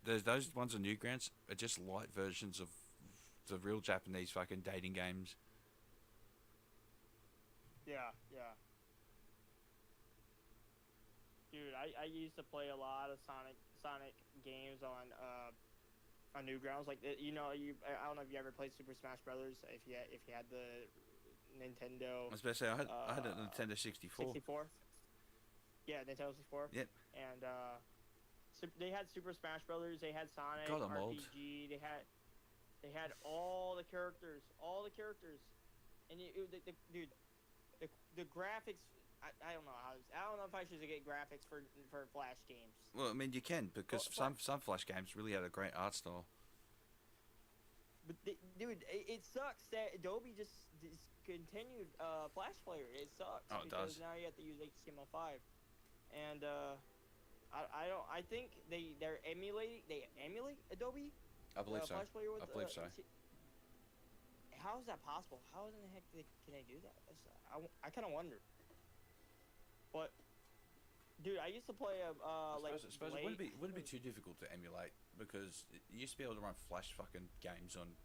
saying- Those ones on Newgrounds are just light versions of the real Japanese fucking dating games. Yeah. Dude, I used to play a lot of Sonic games on Newgrounds. Like, I don't know if you ever played Super Smash Brothers. If you had the Nintendo. I was about to say, I had a Nintendo 64. 64. Yeah, Nintendo 64. Yep. And they had Super Smash Brothers. They had Sonic God, I'm old. RPG. They had all the characters, and dude, the graphics. I don't know I don't know if I should get graphics for Flash games. Well, I mean, you can because Well, some Flash games really had a great art style. But dude, it sucks that Adobe just discontinued Flash Player. It sucks Oh, it because does. now you have to use HTML5, and I think they emulate Adobe. I believe so. Flash Player with, I believe so. How is that possible? How in the heck can they do that? I kind of wonder. But dude, I used to play I suppose it wouldn't be too difficult to emulate because you used to be able to run Flash fucking games on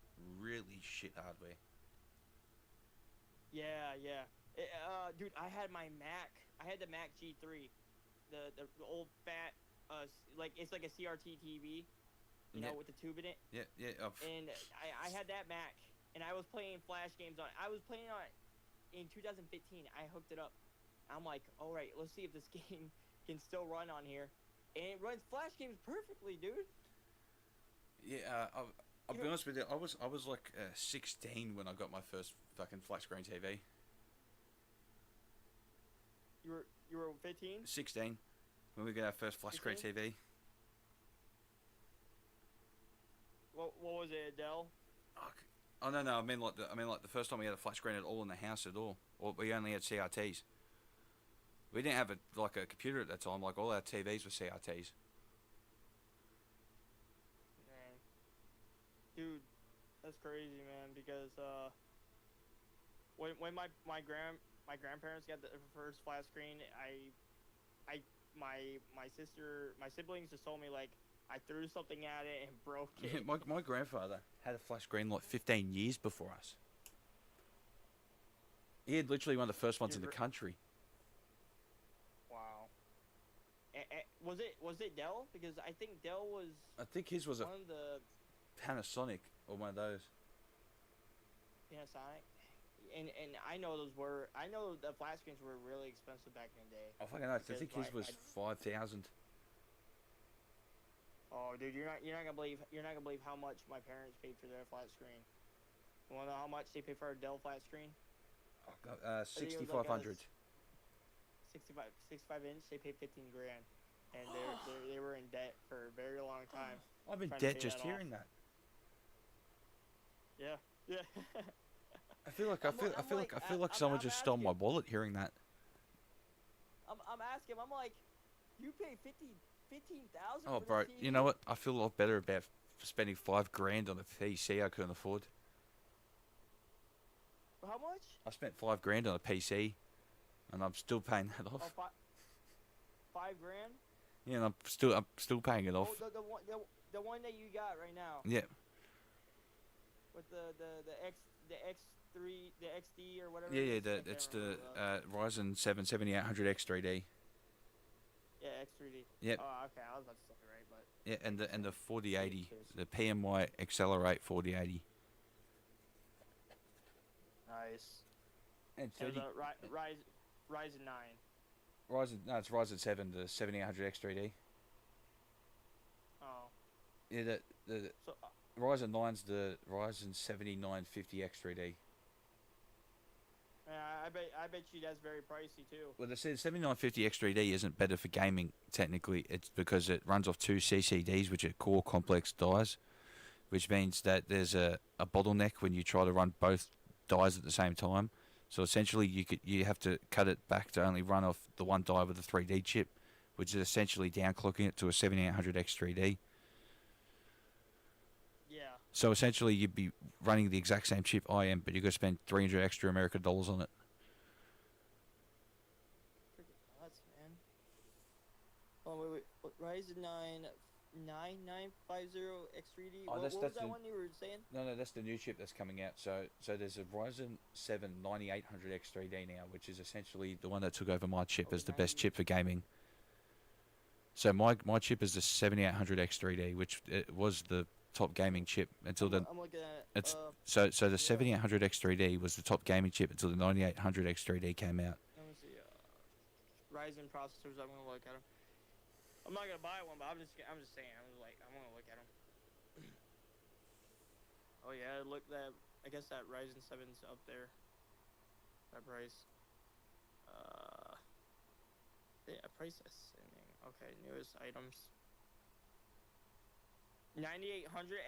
really shit hardware. Yeah. Dude, I had my Mac. I had the Mac G3, the old fat like it's like a CRT TV, you know, with the tube in it. Yeah. And I had that Mac, and I was playing Flash games on it. I was playing on it in 2015. I hooked it up. I'm like, all right, let's see if this game can still run on here, and it runs Flash games perfectly, dude. Yeah, I'll be honest with you. I was like 16 when I got my first fucking flat screen TV. You were 15? 16 when we got our first flat screen 16? TV. What was it, Dell? Oh no, I mean like the first time we had a flat screen at all in the house at all. Or we only had CRTs. We didn't have a computer at that time. Like all our TVs were CRTs. Man, dude, that's crazy, man. Because when my grandparents got the first flat screen, my siblings just told me like I threw something at it and broke it. My grandfather had a flat screen like 15 years before us. He had literally one of the first ones in the country. Wow. Was it Dell? Because I think Dell was. I think his was a one of the Panasonic or one of those. Panasonic. And I know the flat screens were really expensive back in the day. I fucking know. I think his was 5,000. Oh, dude, you're not gonna believe how much my parents paid for their flat screen. You wanna know how much they paid for a Dell flat screen? 6,500. 65 inch. They paid 15 grand, and they were in debt for a very long time. I'm in trying to debt pay just that hearing off. that. Yeah. I feel I'm like someone just stole my asking. wallet hearing that. I'm asking. I'm like, you pay 15,000. Oh, for bro, this TV? you know what? I feel a lot better about spending $5,000 on a PC I couldn't afford. How much? I spent $5,000 on a PC, and I'm still paying that Oh, off. $5 grand. Yeah, and I'm still paying it off. Oh, the one that you got right now. Yeah, With the X3, the XD or whatever. yeah. it is. I can't It's the remember Ryzen 7 7800X 3D. Yeah, X3D. Yep. Oh, okay. I was about to say it right, but. Yeah, and the 4080, the PMI Accelerate 4080. Nice. And There's 30. a Ryzen 9. It's Ryzen 7, the 7800X 3D. Oh. Yeah, the So. Ryzen 9's the Ryzen 7950X 3D. Yeah, I bet you that's very pricey too. Well, the 7950X 3D isn't better for gaming technically. It's because it runs off two CCDs, which are core complex dies, which means that there's a bottleneck when you try to run both dies at the same time. So essentially, you have to cut it back to only run off the one die with the 3D chip, which is essentially downclocking it to a 7800X3D. Yeah. So essentially, you'd be running the exact same chip I am, but you're gonna spend 300 extra American dollars on it. Freaking nuts, man. Oh wait. What, Ryzen 9 9950 X3D. Oh, what that's was that the- one you were saying? No, that's the new chip that's coming out. So there's a Ryzen 7 9800X3D now, which is essentially the one that took over my chip as the best chip for gaming. So my chip is the 7800X3D, which it was the top gaming chip until the I'm looking at it's so the yeah. 7800X3D was the top gaming chip until the 9800X3D came out. Let me see. Ryzen processors. I'm gonna look at them. I'm not gonna buy one, but I'm just saying. I'm gonna look at them. Oh yeah, look that. I guess that Ryzen 7's up there. That price. Yeah, price ascending. Okay, newest items. 9800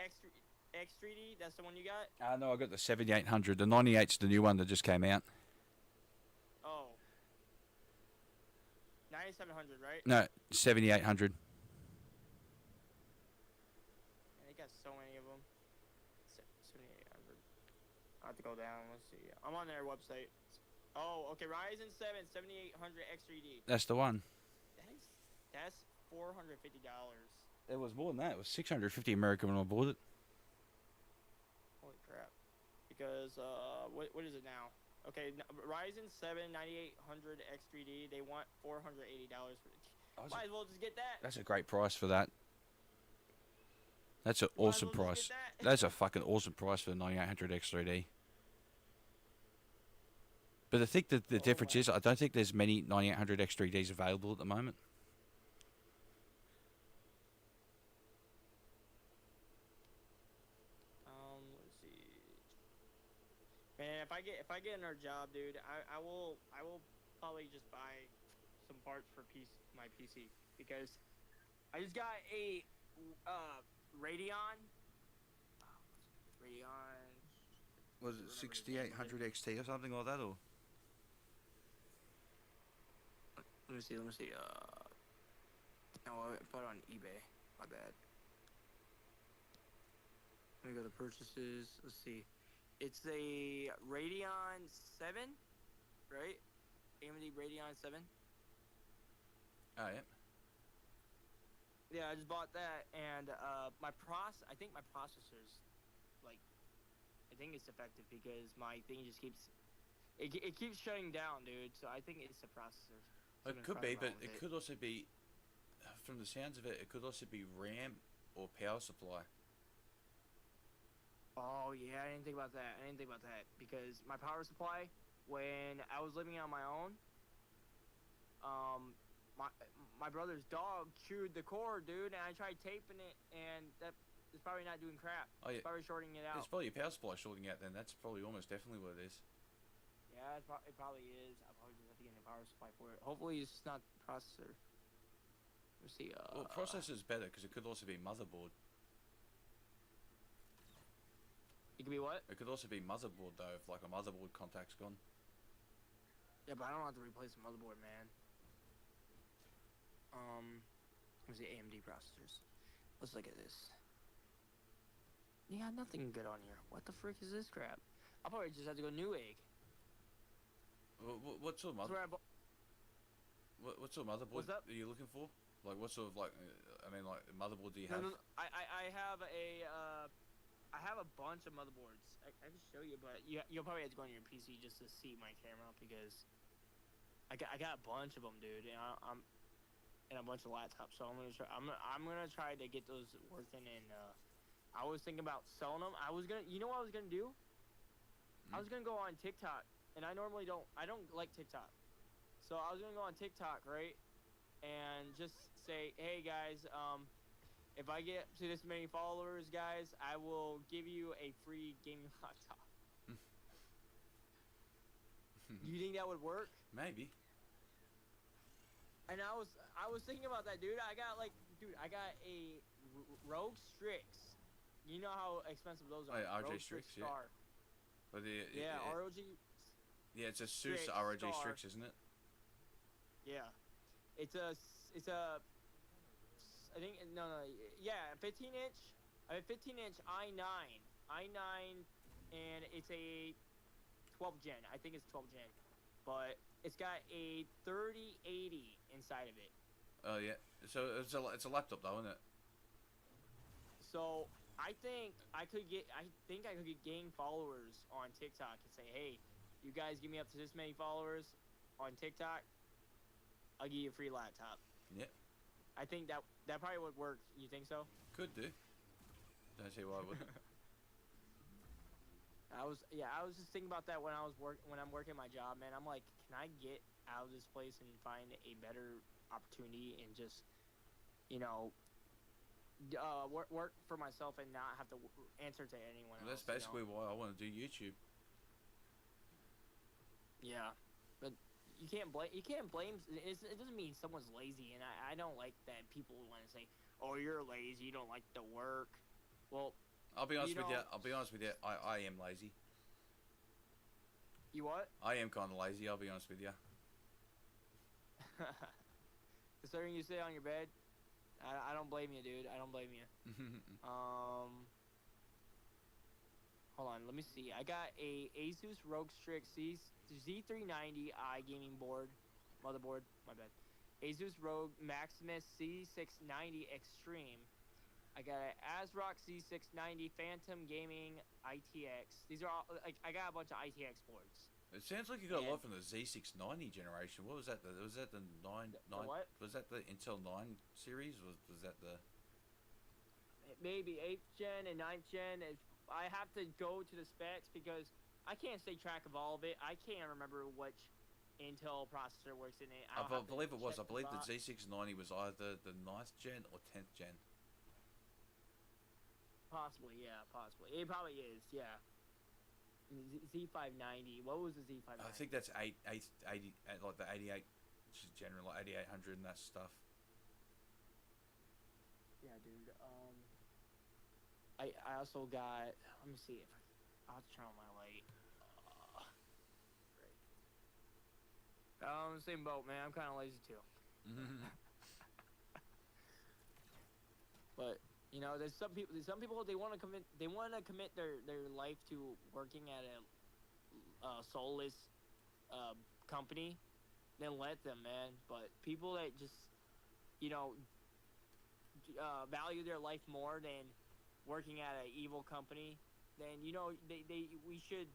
X3D. That's the one you got. No, I got the 7800. The 98's the new one that just came out. Oh. 9700, right? No, 7800. And they got so many of them. 7800. I have to go down. Let's see. I'm on their website. Oh, okay. Ryzen 7 7800 X3D. That's the one. That's $450. It was more than that. It was 650 American when I bought it. Holy crap. Because what is it now? Okay, Ryzen 7 9800 X3D. They want $480 for it. Might as well just get that. That's a great price for that. That's an awesome price. That's a fucking awesome price for the 9800 X3D. But I think that the difference is I don't think there's many 9800 X3Ds available at the moment. Let's see. Man, if I get another job, dude, I will probably just buy some parts for my PC because I just got a Radeon. Was it 6800 XT or something like that, or? Let me see. No, I bought it on eBay. My bad. Let me go to purchases. Let's see. It's a Radeon 7, right? AMD Radeon 7. Oh, yeah. Yeah, I just bought that, and I think my processor's, like, I think it's defective because my thing just keeps, it keeps shutting down, dude, so I think it's the processor. So It could be, but it could also be, from the sounds of it, it could also be RAM or power supply. Oh, yeah, I didn't think about that. Because my power supply, when I was living on my own, my brother's dog chewed the cord, dude, and I tried taping it, and that is probably not doing crap. Oh, yeah. It's probably shorting it out. It's probably your power supply shorting out then. That's probably almost definitely what it is. Yeah, it probably is. I probably just have to get a power supply for it. Hopefully it's not the processor. Let's see. Well, processor's better because it could also be motherboard. It could be what? It could also be motherboard though, if like a motherboard contact's gone. Yeah, but I don't have to replace the motherboard, man. Let's see, AMD processors. Let's look at this. You got nothing good on here. What the frick is this crap? I'll probably just have to go Newegg. What sort of motherboard? What sort of motherboard are you looking for? Like what sort of like motherboard do you have? No, I have a bunch of motherboards. I can show you, but you'll probably have to go on your PC just to see my camera because I got a bunch of them, dude, and a bunch of laptops. So I'm gonna try to get those working. And I was thinking about selling them. You know what I was gonna do? I was gonna go on TikTok, and I don't like TikTok. So I was gonna go on TikTok, right, and just say, hey guys, if I get to this many followers, guys, I will give you a free gaming laptop. You think that would work? Maybe. And I was thinking about that, dude. I got a Rogue Strix. You know how expensive those are. Oh, yeah, RJ Rogue Strix, yeah. Star. Or Yeah, ROG. Yeah, it's a Seuss Strix ROG Star. Strix, isn't it? Yeah, it's a I think no, yeah, 15-inch. I mean 15-inch i9, and it's a 12 gen. I think it's 12 gen, but it's got a 3080 inside of it. Oh yeah. So it's a laptop though, isn't it? So I think I could gain followers on TikTok and say, hey, you guys give me up to this many followers on TikTok, I'll give you a free laptop. Yeah. I think that probably would work. You think so? Could do. Don't see why I wouldn't. I was just thinking about that when I'm working my job, man. I'm like, can I get out of this place and find a better opportunity and just, work for myself and not have to answer to anyone else. That's basically why I want to do YouTube. Yeah, but you can't blame. It doesn't mean someone's lazy, and I don't like that people want to say, "Oh, you're lazy. You don't like the work." Well, I'll be honest with you. I am lazy. You what? I am kind of lazy. I'll be honest with you. Considering you sit on your bed, I don't blame you, dude. I don't blame you. Hold on, let me see. I got a Asus ROG Strix Z390i gaming motherboard. My bad. Asus ROG Maximus C690 Extreme. I got an ASRock Z690 Phantom Gaming ITX. These are all I got a bunch of ITX boards. It sounds like you got a lot from the Z690 generation. What was that? Was that the 9? What? Was that the Intel 9 series? Was that the? Maybe 8th gen and 9th gen. I have to go to the specs because I can't stay track of all of it. I can't remember which Intel processor works in it. I believe it was. I believe the Z690 was either the 9th gen or 10th gen. Possibly, yeah, possibly. It probably is, yeah. Z590. What was the Z590? I think that's 80, like the 88 general, like 8800 and that stuff. Yeah, dude. I also got. Let me see if I'll turn on my light. Great. Same boat, man. I'm kind of lazy too. But there's some people they want to commit their life to working at a soulless company. Then let them, man. But people that just value their life more than working at an evil company, then we should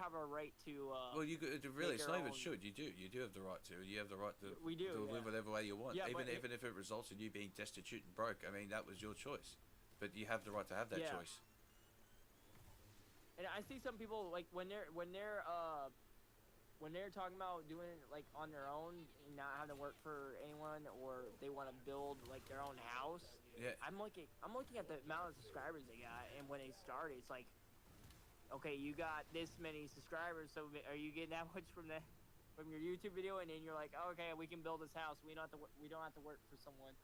have a right to. Well, it's not even should. You do have the right to. You have the right to. We do, to live whatever way you want, Yeah, even if it results in you being destitute and broke. I mean, that was your choice, but you have the right to have that choice. And I see some people like when they're talking about doing it like on their own and not having to work for anyone, or they want to build like their own house. Yeah. I'm looking at the amount of subscribers they got, and when they started, it's like, okay, you got this many subscribers, so are you getting that much from your YouTube video? And then you're like, oh, okay, we can build this house. We don't have to work for someone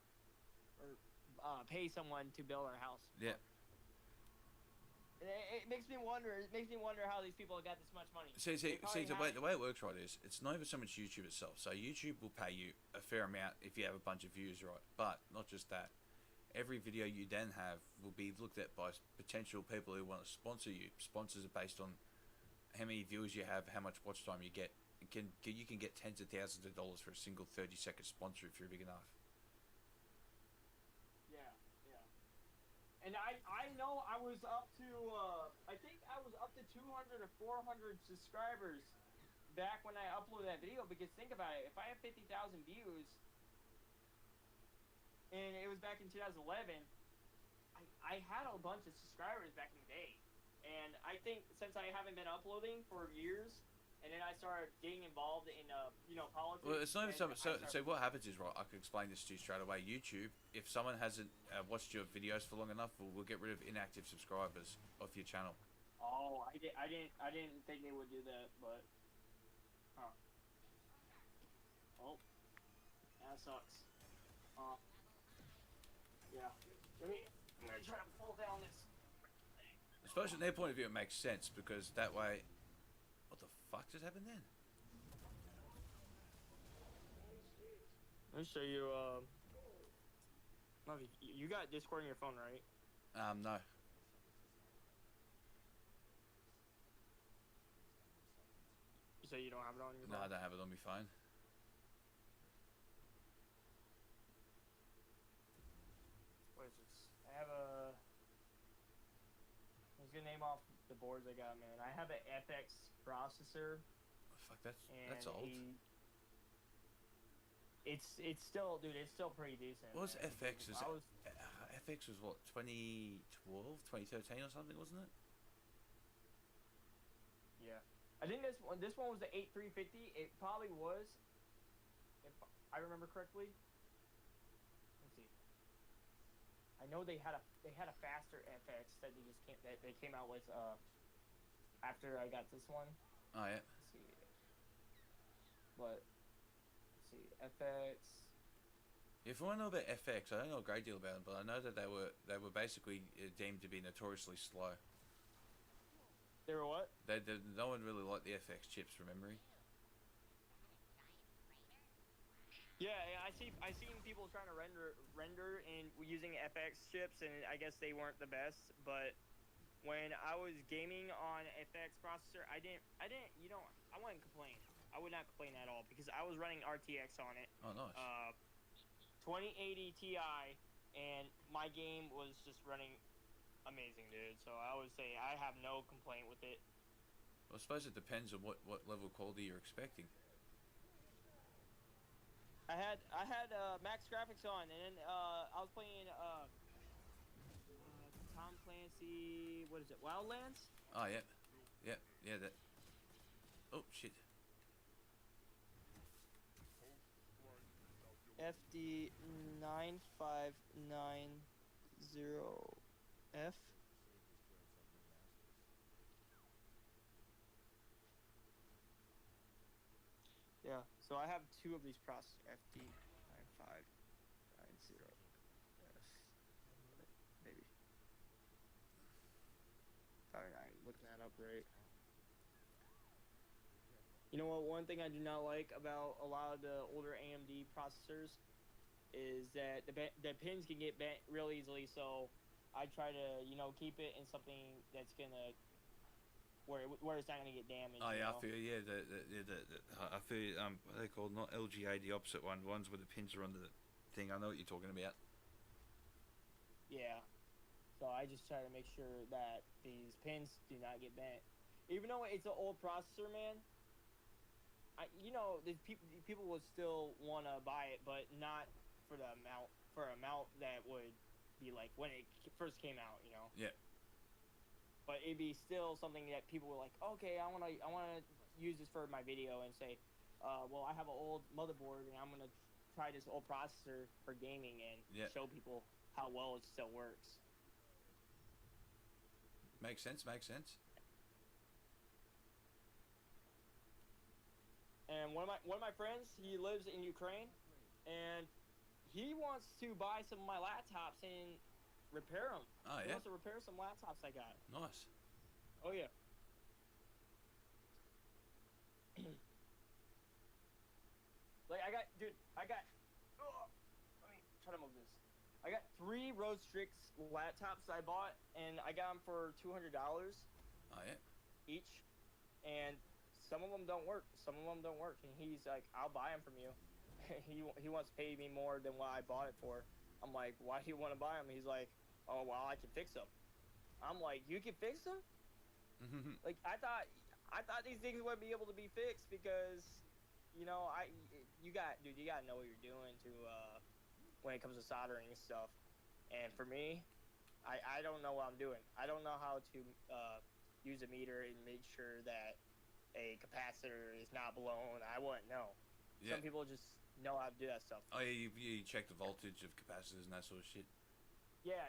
or pay someone to build our house. Yeah. And it makes me wonder. It makes me wonder how these people got this much money. See, the way it works, right, is it's not even so much YouTube itself. So YouTube will pay you a fair amount if you have a bunch of views, right? But not just that. Every video you then have will be looked at by potential people who want to sponsor you. Sponsors are based on how many viewers you have, how much watch time you get. You can get tens of thousands of dollars for a single 30-second sponsor if you're big enough. Yeah. And I know I was up to I think I was up to 200 or 400 subscribers back when I uploaded that video. Because think about it, if I have 50,000 views. And it was back in 2011. I had a bunch of subscribers back in the day, and I think since I haven't been uploading for years, and then I started getting involved in politics. Well, it's not even so what happens is, right, I can explain this to you straight away. YouTube, if someone hasn't watched your videos for long enough, we'll get rid of inactive subscribers off your channel. Oh, I didn't think they would do that, but oh, that sucks. Yeah. I'm gonna try to pull down this. suppose from their point of view it makes sense because that way. What the fuck just happened then? Let me show you. Lovey, you got Discord on your phone, right? No. You say you don't have it on your No, phone? I don't have it on my phone. What is this? I have a. I'm just gonna name off the boards I got, man. I have an FX processor. Oh, fuck, that's And old. It's still, dude. It's still pretty decent. What was man. FX? I was FX was what, 2012, 2013 or something, wasn't it? Yeah. I think this one was the 8350. It probably was, if I remember correctly. Let's see. I know they had a faster FX that they came out with after I got this one. Oh yeah. Let's see. But let's see, FX. If I know about FX, I don't know a great deal about them, but I know that they were basically deemed to be notoriously slow. They were what? No one really liked the FX chips from memory. Yeah, I seen people trying to render and using FX chips, and I guess they weren't the best. But when I was gaming on FX processor, I wouldn't complain. I would not complain at all because I was running RTX on it. Oh, nice. 2080 Ti, and my game was just running amazing, dude. So I would say I have no complaint with it. Well, I suppose it depends on what level of quality you're expecting. I had max graphics on, and then I was playing Tom Clancy. What is it? Wildlands. Oh yeah, yeah. That. Oh shit. FD 9590F. Yeah, so I have two of these processors. FD 9590F. Maybe. Sorry, I'm looking that up right. You know what? One thing I do not like about a lot of the older AMD processors is that the pins can get bent real easily. So I try to keep it in something that's gonna where it's not gonna get damaged. Oh yeah, you know? I feel I feel what are they called? Not LGA, the opposite one. Ones where the pins are under the thing. I know what you're talking about. Yeah. So I just try to make sure that these pins do not get bent, even though it's an old processor, man. The people would still want to buy it, but not for the amount that would be like when it first came out, Yeah. But it'd be still something that people were like, okay, I wanna use this for my video and say, well, I have an old motherboard and I'm gonna try this old processor for gaming and show people how well it still works. Makes sense. And one of my friends, he lives in Ukraine, and he wants to buy some of my laptops and repair them. Oh He yeah. wants to repair some laptops I got. Nice. Oh yeah. Like let me try to move this. I got 3 Rode Strix laptops I bought, and I got them for $200 Oh yeah. each, and some of them don't work. And he's like, I'll buy them from you. he wants to pay me more than what I bought it for. I'm like, why do you want to buy them? He's like, oh well, I can fix them. I'm like, you can fix them? Like I thought these things wouldn't be able to be fixed because you gotta know what you're doing to when it comes to soldering and stuff. And for me, I don't know what I'm doing. I don't know how to use a meter and make sure that a capacitor is not blown. I wouldn't know. Yeah. Some people just know how to do that stuff. Oh yeah, you check the voltage of capacitors and that sort of shit. Yeah.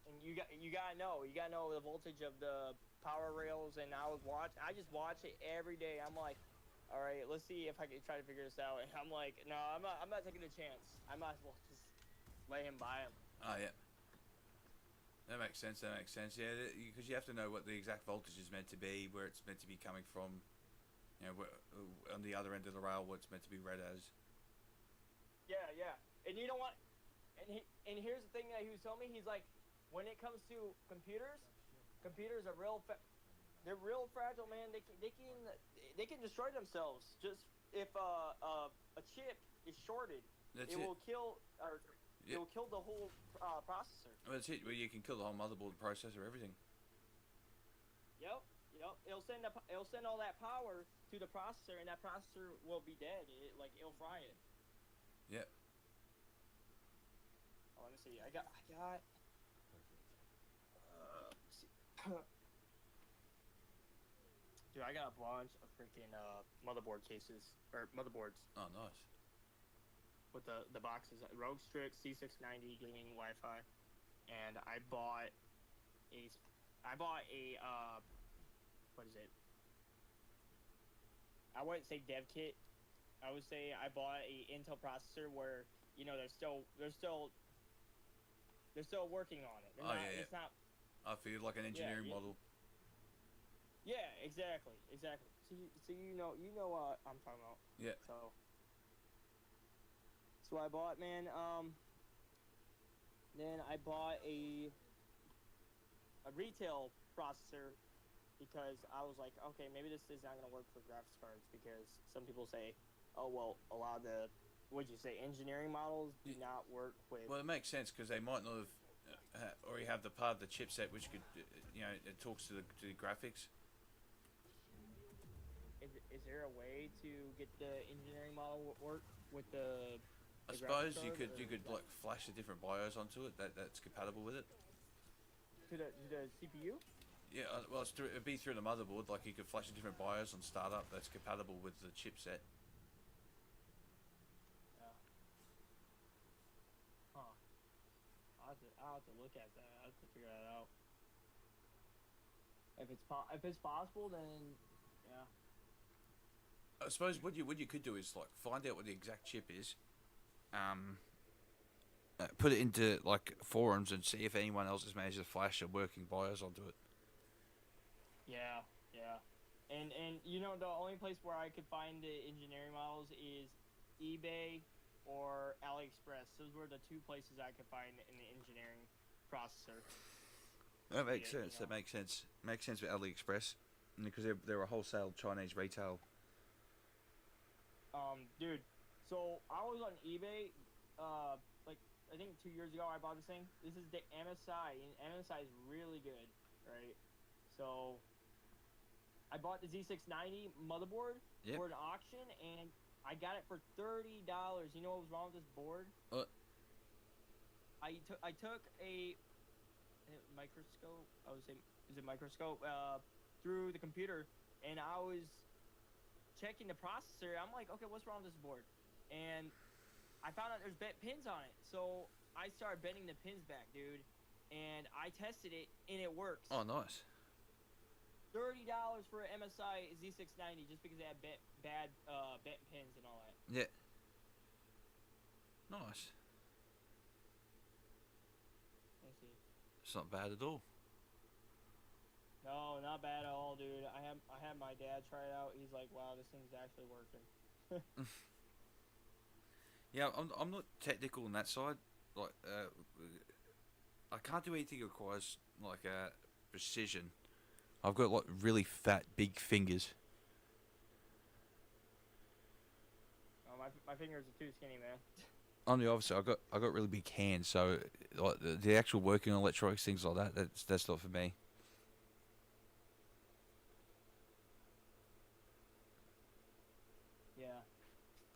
And you gotta know the voltage of the power rails. And I just watch it every day. I'm like, all right, let's see if I can try to figure this out. And I'm like, no, I'm not taking a chance. I might as well just let him buy them. Oh yeah. That makes sense. That makes sense. Yeah, because you have to know what the exact voltage is meant to be, where it's meant to be coming from. You know, on the other end of the rail, what it's meant to be read as. Yeah, yeah. And you know what? And here's the thing that he was telling me. He's like, when it comes to computers are they're real fragile, man. They can destroy themselves just if a chip is shorted. It will kill it will kill the whole processor. Well, that's it. Well, you can kill the whole motherboard, processor, everything. Yep. It'll send all that power to the processor, and that processor will be dead. It'll fry it. Yep. Oh, let me see. I got. Dude, I got a bunch of freaking motherboard cases or motherboards Oh, nice. with the boxes. Rogue Strix C690 gaming Wi-Fi, and I bought a what is it? I wouldn't say dev kit. I would say I bought a Intel processor where they're still working on it. Yeah. It's not. I feel like an engineering model. Yeah, exactly. So you know what I'm talking about. Yeah. So that's what I bought, man. Then I bought a retail processor because I was like, okay, maybe this is not gonna work for graphics cards because some people say, oh well, a lot of the engineering models do not work with. Well, it makes sense because they might not have already have the part of the chipset which could, it talks to the graphics. Is there a way to get the engineering model work with the? I suppose you could like flash the different BIOS onto it that's compatible with it. To the CPU? Yeah, well, it'd be through the motherboard. Like you could flash a different BIOS on startup that's compatible with the chipset. Yeah. Huh. I'll have to look at that. I'll have to figure that out. If it's possible, then yeah. I suppose what you could do is like find out what the exact chip is, put it into like forums and see if anyone else has managed to flash a working BIOS onto it. Yeah. And the only place where I could find the engineering models is eBay or AliExpress. Those were the two places I could find in the engineering processor. That makes sense. That makes sense. Makes sense with AliExpress because they're a wholesale Chinese retail. Dude, so I was on eBay, I think 2 years ago I bought this thing. This is the MSI, and MSI is really good, right? So, I bought the Z690 motherboard for an auction, and I got it for $30. You know what was wrong with this board? I took a microscope, I would say, is it microscope, through the computer, and I was checking the processor. I'm like, okay, what's wrong with this board? And I found out there's bent pins on it. So I started bending the pins back, dude. And I tested it, and it works. Oh, nice. $30 for an MSI Z690 just because they had bad bent pins and all that. Yeah. Nice. Let's see. It's not bad at all. No, not bad at all, dude. I had my dad try it out. He's like, wow, this thing's actually working. Yeah, I'm not technical on that side. Like, I can't do anything that requires like precision. I've got like really fat, big fingers. Oh, my fingers are too skinny, man. On the opposite, I got really big hands, so like the actual working on electronics, things like that's not for me. Yeah.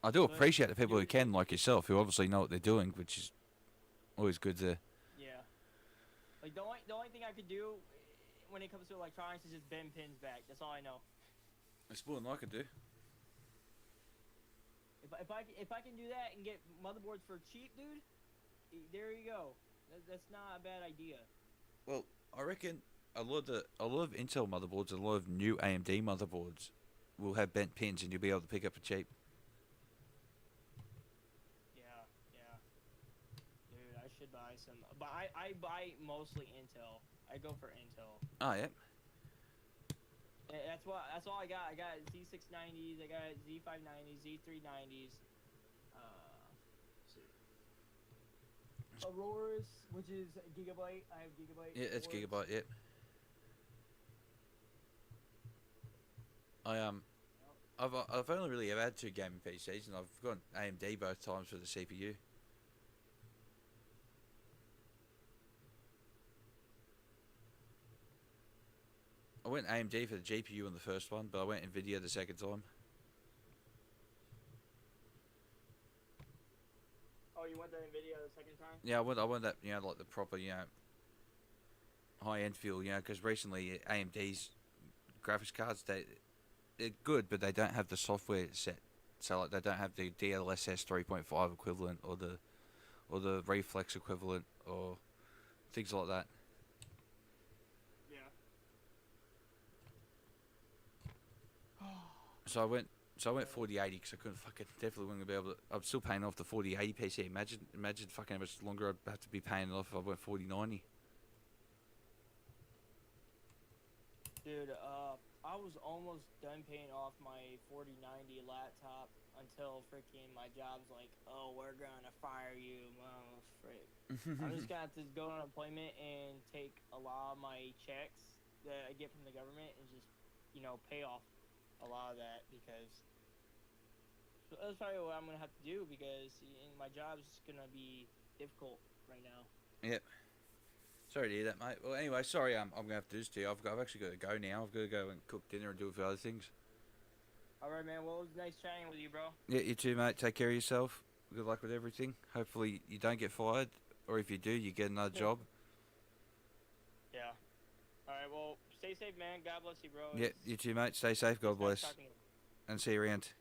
I do appreciate the people who can, like yourself, who obviously know what they're doing, which is always good to. Yeah. Like the only thing I could do when it comes to electronics is just bend pins back. That's all I know. It's more than I could do. If I can do that and get motherboards for cheap, dude, there you go. That's not a bad idea. Well, I reckon a lot of Intel motherboards and a lot of new AMD motherboards will have bent pins, and you'll be able to pick up for cheap. Yeah. Dude, I should buy some. But I buy mostly Intel. I go for Intel. Oh yeah. That's all I got. I got Z690s. I got Z590s, Z390s. Let's see. Auroras, which is Gigabyte. I have Gigabyte. Yeah, it's boards. Gigabyte. Yep. I've only really ever had 2 gaming PCs, and I've gone AMD both times for the CPU. I went AMD for the GPU on the first one, but I went Nvidia the second time. Oh, you went to Nvidia the second time? Yeah, I went that, like the proper, high end feel, because recently AMD's graphics cards, they're good, but they don't have the software set. So like they don't have the DLSS 3.5 equivalent or the reflex equivalent or things like that. Yeah. So I went 4080 because I couldn't definitely wouldn't be able to. I'm still paying off the 4080 PC. Imagine fucking how much longer I'd have to be paying it off if I went 4090. Dude, I was almost done paying off my 4090 laptop until freaking my job's like, oh, we're gonna fire you, frick. I'm just gonna have to go on appointment and take a lot of my checks that I get from the government and just, pay off a lot of that because that's probably what I'm gonna have to do because my job's gonna be difficult right now. Yep. Sorry to hear that, mate. Well, anyway, sorry, I'm gonna have to do this to you. I've actually got to go now. I've got to go and cook dinner and do a few other things. All right, man. Well, it was nice chatting with you, bro. Yeah, you too, mate. Take care of yourself. Good luck with everything. Hopefully, you don't get fired, or if you do, you get another job. Yeah. All right. Well, stay safe, man. God bless you, bro. Yeah, you too, mate. Stay safe. God bless. Nice talking to you. And see you around.